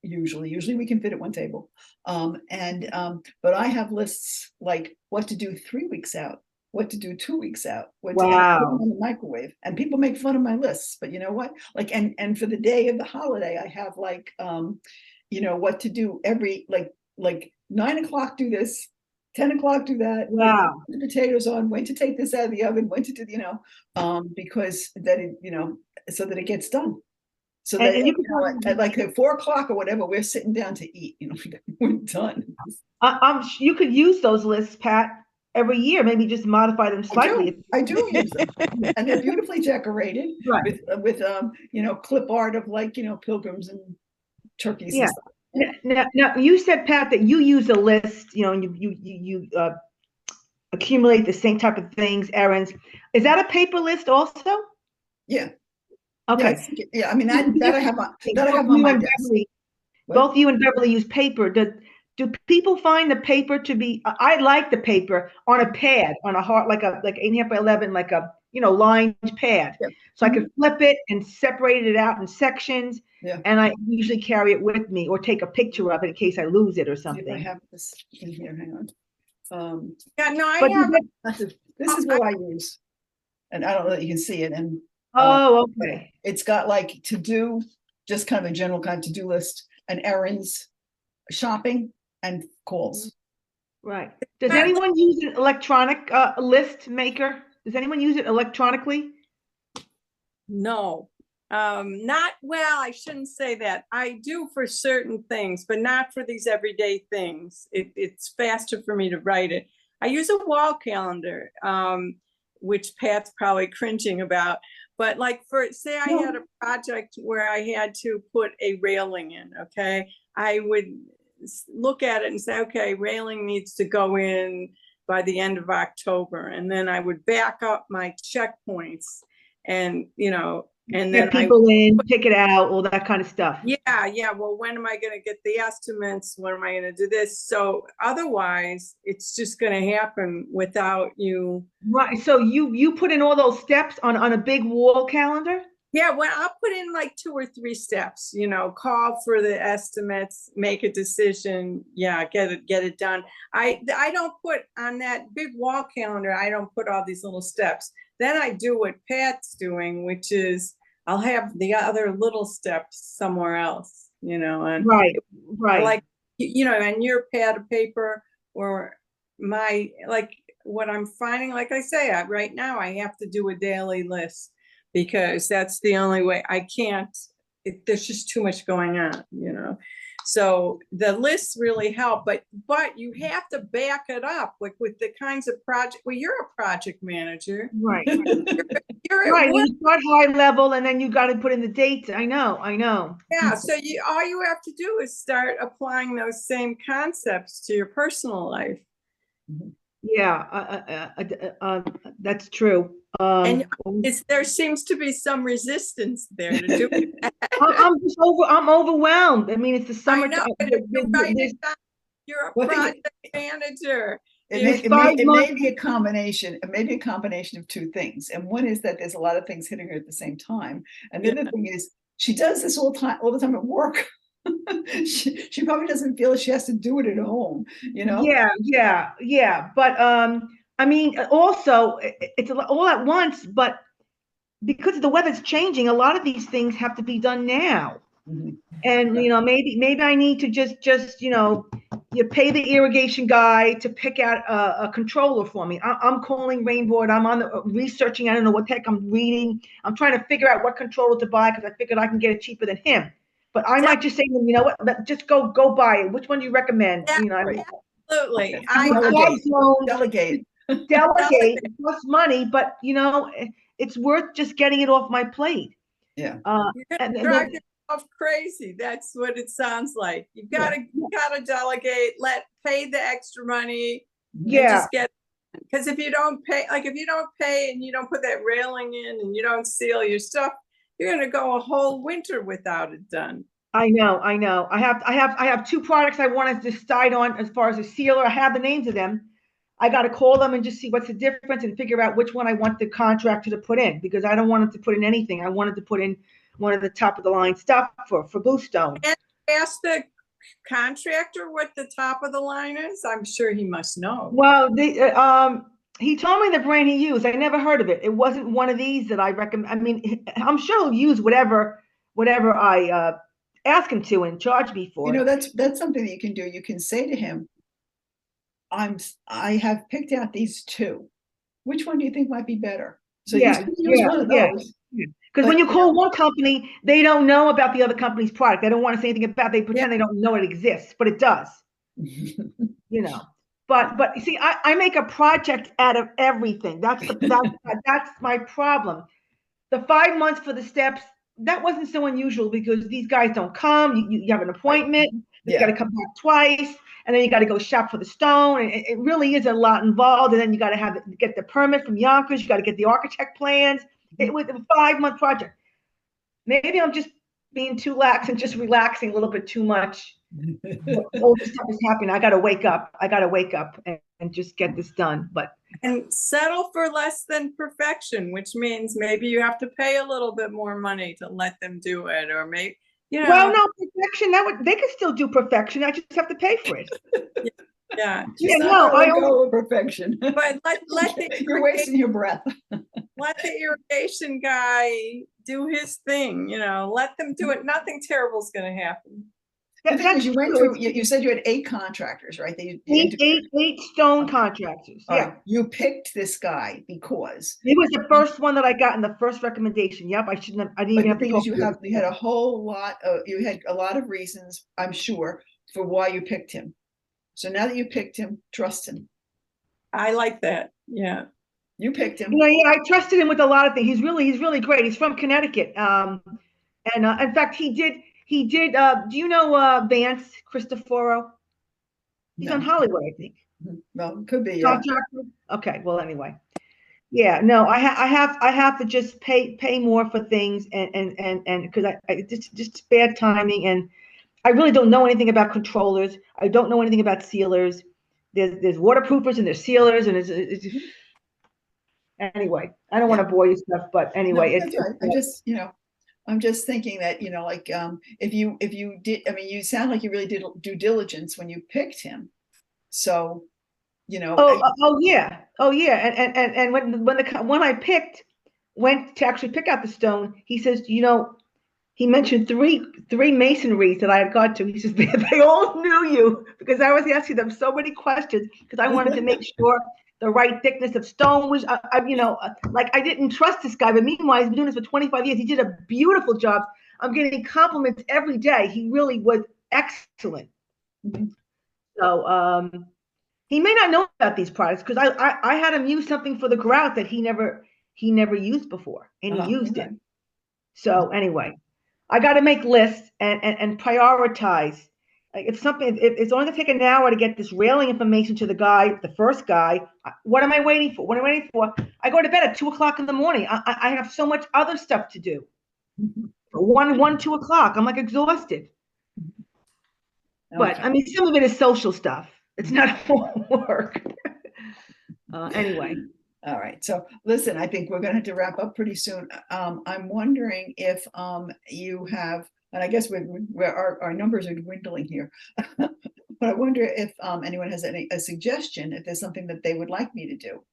usually we can fit at one table. But I have lists like what to do 3 weeks out, what to do 2 weeks out, what to put in the microwave. And people make fun of my lists, but you know what? Like, and for the day of the holiday, I have like, you know, what to do every, like 9 o'clock, do this, 10 o'clock, do that. Wow. Put the potatoes on, when to take this out of the oven, when to do, you know, because that, you know, so that it gets done. So that, and you can at like at 4 o'clock or whatever, we're sitting down to eat, you know, we're done. You could use those lists, Pat, every year, maybe just modify them slightly. I do use them, and they're beautifully decorated, right, with you know, clip art of like, you know, pilgrims and turkeys. Yeah. And stuff. Now, you said, Pat, that you use a list, you know, and you accumulate the same type of things, errands. Is that a paper list also? Yeah. Okay. Yeah, I mean that I have on my desk. Both you and Beverly use paper. Do people find the paper to be? I like the paper on a pad, on a hard, like 8.5 by 11, like a, you know, lined pad. Yeah. So I can flip it and separate it out in sections. Yeah. And I usually carry it with me or take a picture of it in case I lose it or something. If I have this in here, hang on. Yeah, no, I have. This is what I use, and I don't know that you can see it. And okay. It's got like to do, just kind of a general kind of to do list, and errands, shopping, and calls. Right. Does anyone use an electronic list maker? Does anyone use it electronically? No, not well. I shouldn't say that. I do for certain things, but not for these everyday things. It's faster for me to write it. I use a wall calendar, which Pat's probably cringing about. But like say I had a project where I had to put a railing in, okay? I would look at it and say, okay, railing needs to go in by the end of October. And then I would back up my checkpoints and, you know, and then people pick it out, all that kind of stuff. Yeah. Well, when am I going to get the estimates? When am I going to do this? So otherwise, it's just going to happen without you. Right. So you put in all those steps on a big wall calendar? Yeah. Well, I'll put in like 2 or 3 steps. You know, call for the estimates, make a decision. Yeah, get it done. I don't put on that big wall calendar. I don't put all these little steps. Then I do what Pat's doing, which is I'll have the other little steps somewhere else, you know, and right. Like, you know, and your pad of paper or my, like what I'm finding, like I say, right now I have to do a daily list because that's the only way I can't, there's just too much going on, you know? So the lists really help, but you have to back it up, like with the kinds of project. Well, you're a project manager. Right. You're at Right. work. You start high level and then you got to put in the dates. I know. Yeah, so all you have to do is start applying those same concepts to your personal life. Yeah, that's true. And there seems to be some resistance there to do it. I'm overwhelmed. I mean, it's the summer. You're a Well, project manager. It may be a combination. It may be a combination of two things. And one is that there's a lot of things hitting her at the same time. And the other thing is she does this all the time at work. she probably doesn't feel she has to do it at home, you know? Yeah. But I mean, also it's all at once, but because the weather's changing, a lot of these things have to be done now. And maybe I need to just you pay the irrigation guy to pick out a controller for me. I'm calling Rainboard. I'm on the researching. I don't know what the heck I'm reading. I'm trying to figure out what controller to buy because I figured I can get it cheaper than him. But I might just say to him, you know what? Just go buy it. Which one do you recommend? Absolutely. Delegate. Delegate. It costs money, but it's worth just getting it off my plate. Yeah. You're gonna drive yourself crazy. That's what it sounds like. You gotta delegate. Pay the extra money. Yeah. Because if you don't pay and you don't put that railing in and you don't seal your stuff, you're gonna go a whole winter without it done. I know. I have two products I want to decide on as far as a sealer. I have the names of them. I got to call them and just see what's the difference and figure out which one I want the contractor to put in, because I don't want it to put in anything. I wanted to put in one of the top of the line stuff for Bluestone. And ask the contractor what the top of the line is. I'm sure he must know. Well, he told me the brand he used. I never heard of it. It wasn't one of these that I recommend. I mean, I'm sure he'll use whatever I ask him to and charge me for. That's something that you can do. You can say to him, I have picked out these two. Which one do you think might be better? So use one of those. Because when you call one company, they don't know about the other company's product. They don't want to say anything about it. They pretend they don't know it exists, but it does. But you see, I make a project out of everything. That's my problem. The 5 months for the steps, that wasn't so unusual because these guys don't come. You have an appointment. You got to come back twice, and then you got to go shop for the stone. And it really is a lot involved. And then you got to get the permit from Yonkers. You got to get the architect plans. It was a 5-month project. Maybe I'm just being too lax and just relaxing a little bit too much. All this stuff is happening. I got to wake up. And just get this done. And settle for less than perfection, which means maybe you have to pay a little bit more money to let them do it, or maybe Well, no, perfection. They can still do perfection. I just have to pay for it. Yeah. I go with perfection. But you're wasting your breath. Let the irrigation guy do his thing. Let them do it. Nothing terrible is going to happen. You said you had 8 contractors, right? Eight stone contractors. Yeah. Right. You picked this guy because he was the first one that I got in the first recommendation. Yep. I didn't even have to talk to him. You had a whole lot of reasons, I'm sure, for why you picked him. So now that you picked him, trust him. I like that. Yeah. You picked him. I trusted him with a lot of things. He's really great. He's from Connecticut. And in fact, he did, do you know Vance Cristoforo? He's on Hollywood, I think. Well, could be, yeah. Okay, well, anyway. Yeah, no, I have to just pay more for things and because I just bad timing, and I really don't know anything about controllers. I don't know anything about sealers. There's waterproofers and there's sealers, and it's anyway, I don't want to bore you stuff, but anyway, I'm just thinking that, if you did, I mean, you sound like you really did due diligence when you picked him. So, Oh yeah. And when I went to actually pick out the stone, he says, he mentioned three masonries that I had got to. He says, they all knew you, because I was asking them so many questions because I wanted to make sure the right thickness of stone was, I didn't trust this guy, but meanwhile, he's been doing this for 25 years. He did a beautiful job. I'm getting compliments every day. He really was excellent. Mhm. So he may not know about these products because I had him use something for the grout that he never used before, and he used Okay. it. So anyway, I got to make lists and prioritize. Like if it's only gonna take an hour to get this railing information to the first guy. What am I waiting for? What am I waiting for? I go to bed at 2 o'clock in the morning. I have so much other stuff to do. Mhm. 2 o'clock. I'm like exhausted. But Okay. I mean, some of it is social stuff. It's not work. Anyway. All right. So listen, I think we're going to have to wrap up pretty soon. I'm wondering if you have, and I guess our numbers are dwindling here, but I wonder if anyone has a suggestion, if there's something that they would like me to do.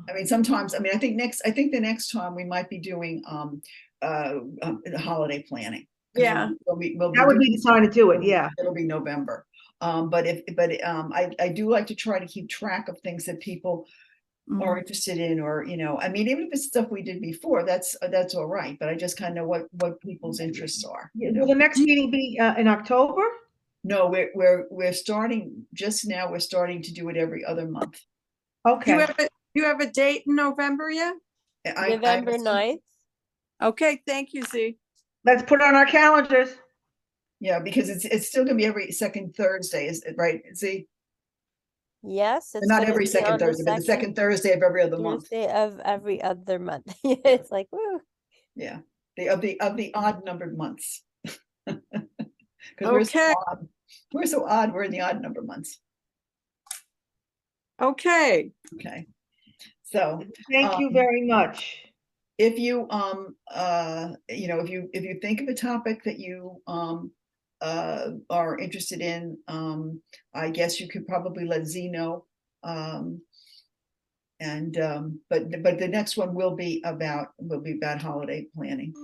I mean, sometimes, I mean, I think the next time we might be doing holiday planning. Yeah. We'll be That would be the time to do it. Yeah. It'll be November. I do like to try to keep track of things that people are interested in, or, you know, I mean, even if it's stuff we did before, that's all right. But I just kind of know what people's interests are. You know? Will the next meeting be in October? No, we're starting just now. We're starting to do it every other month. Okay. You have a date in November yet? November 9th. Okay, thank you, Z. Let's put it on our calendars. Yeah, because it's still gonna be every second Thursday, is it right? See, Yes, it's not gonna every be second on the Thursday, but the second Thursday of every other month. Thursday of every other month. It's like, woo. Yeah, of the odd numbered months. Because Okay. we're so odd. We're in the odd number months. Okay. Okay, so Thank you very much. if you you know, if you think of a topic that you are interested in, I guess you could probably let Z know. And but the next one will be about holiday planning.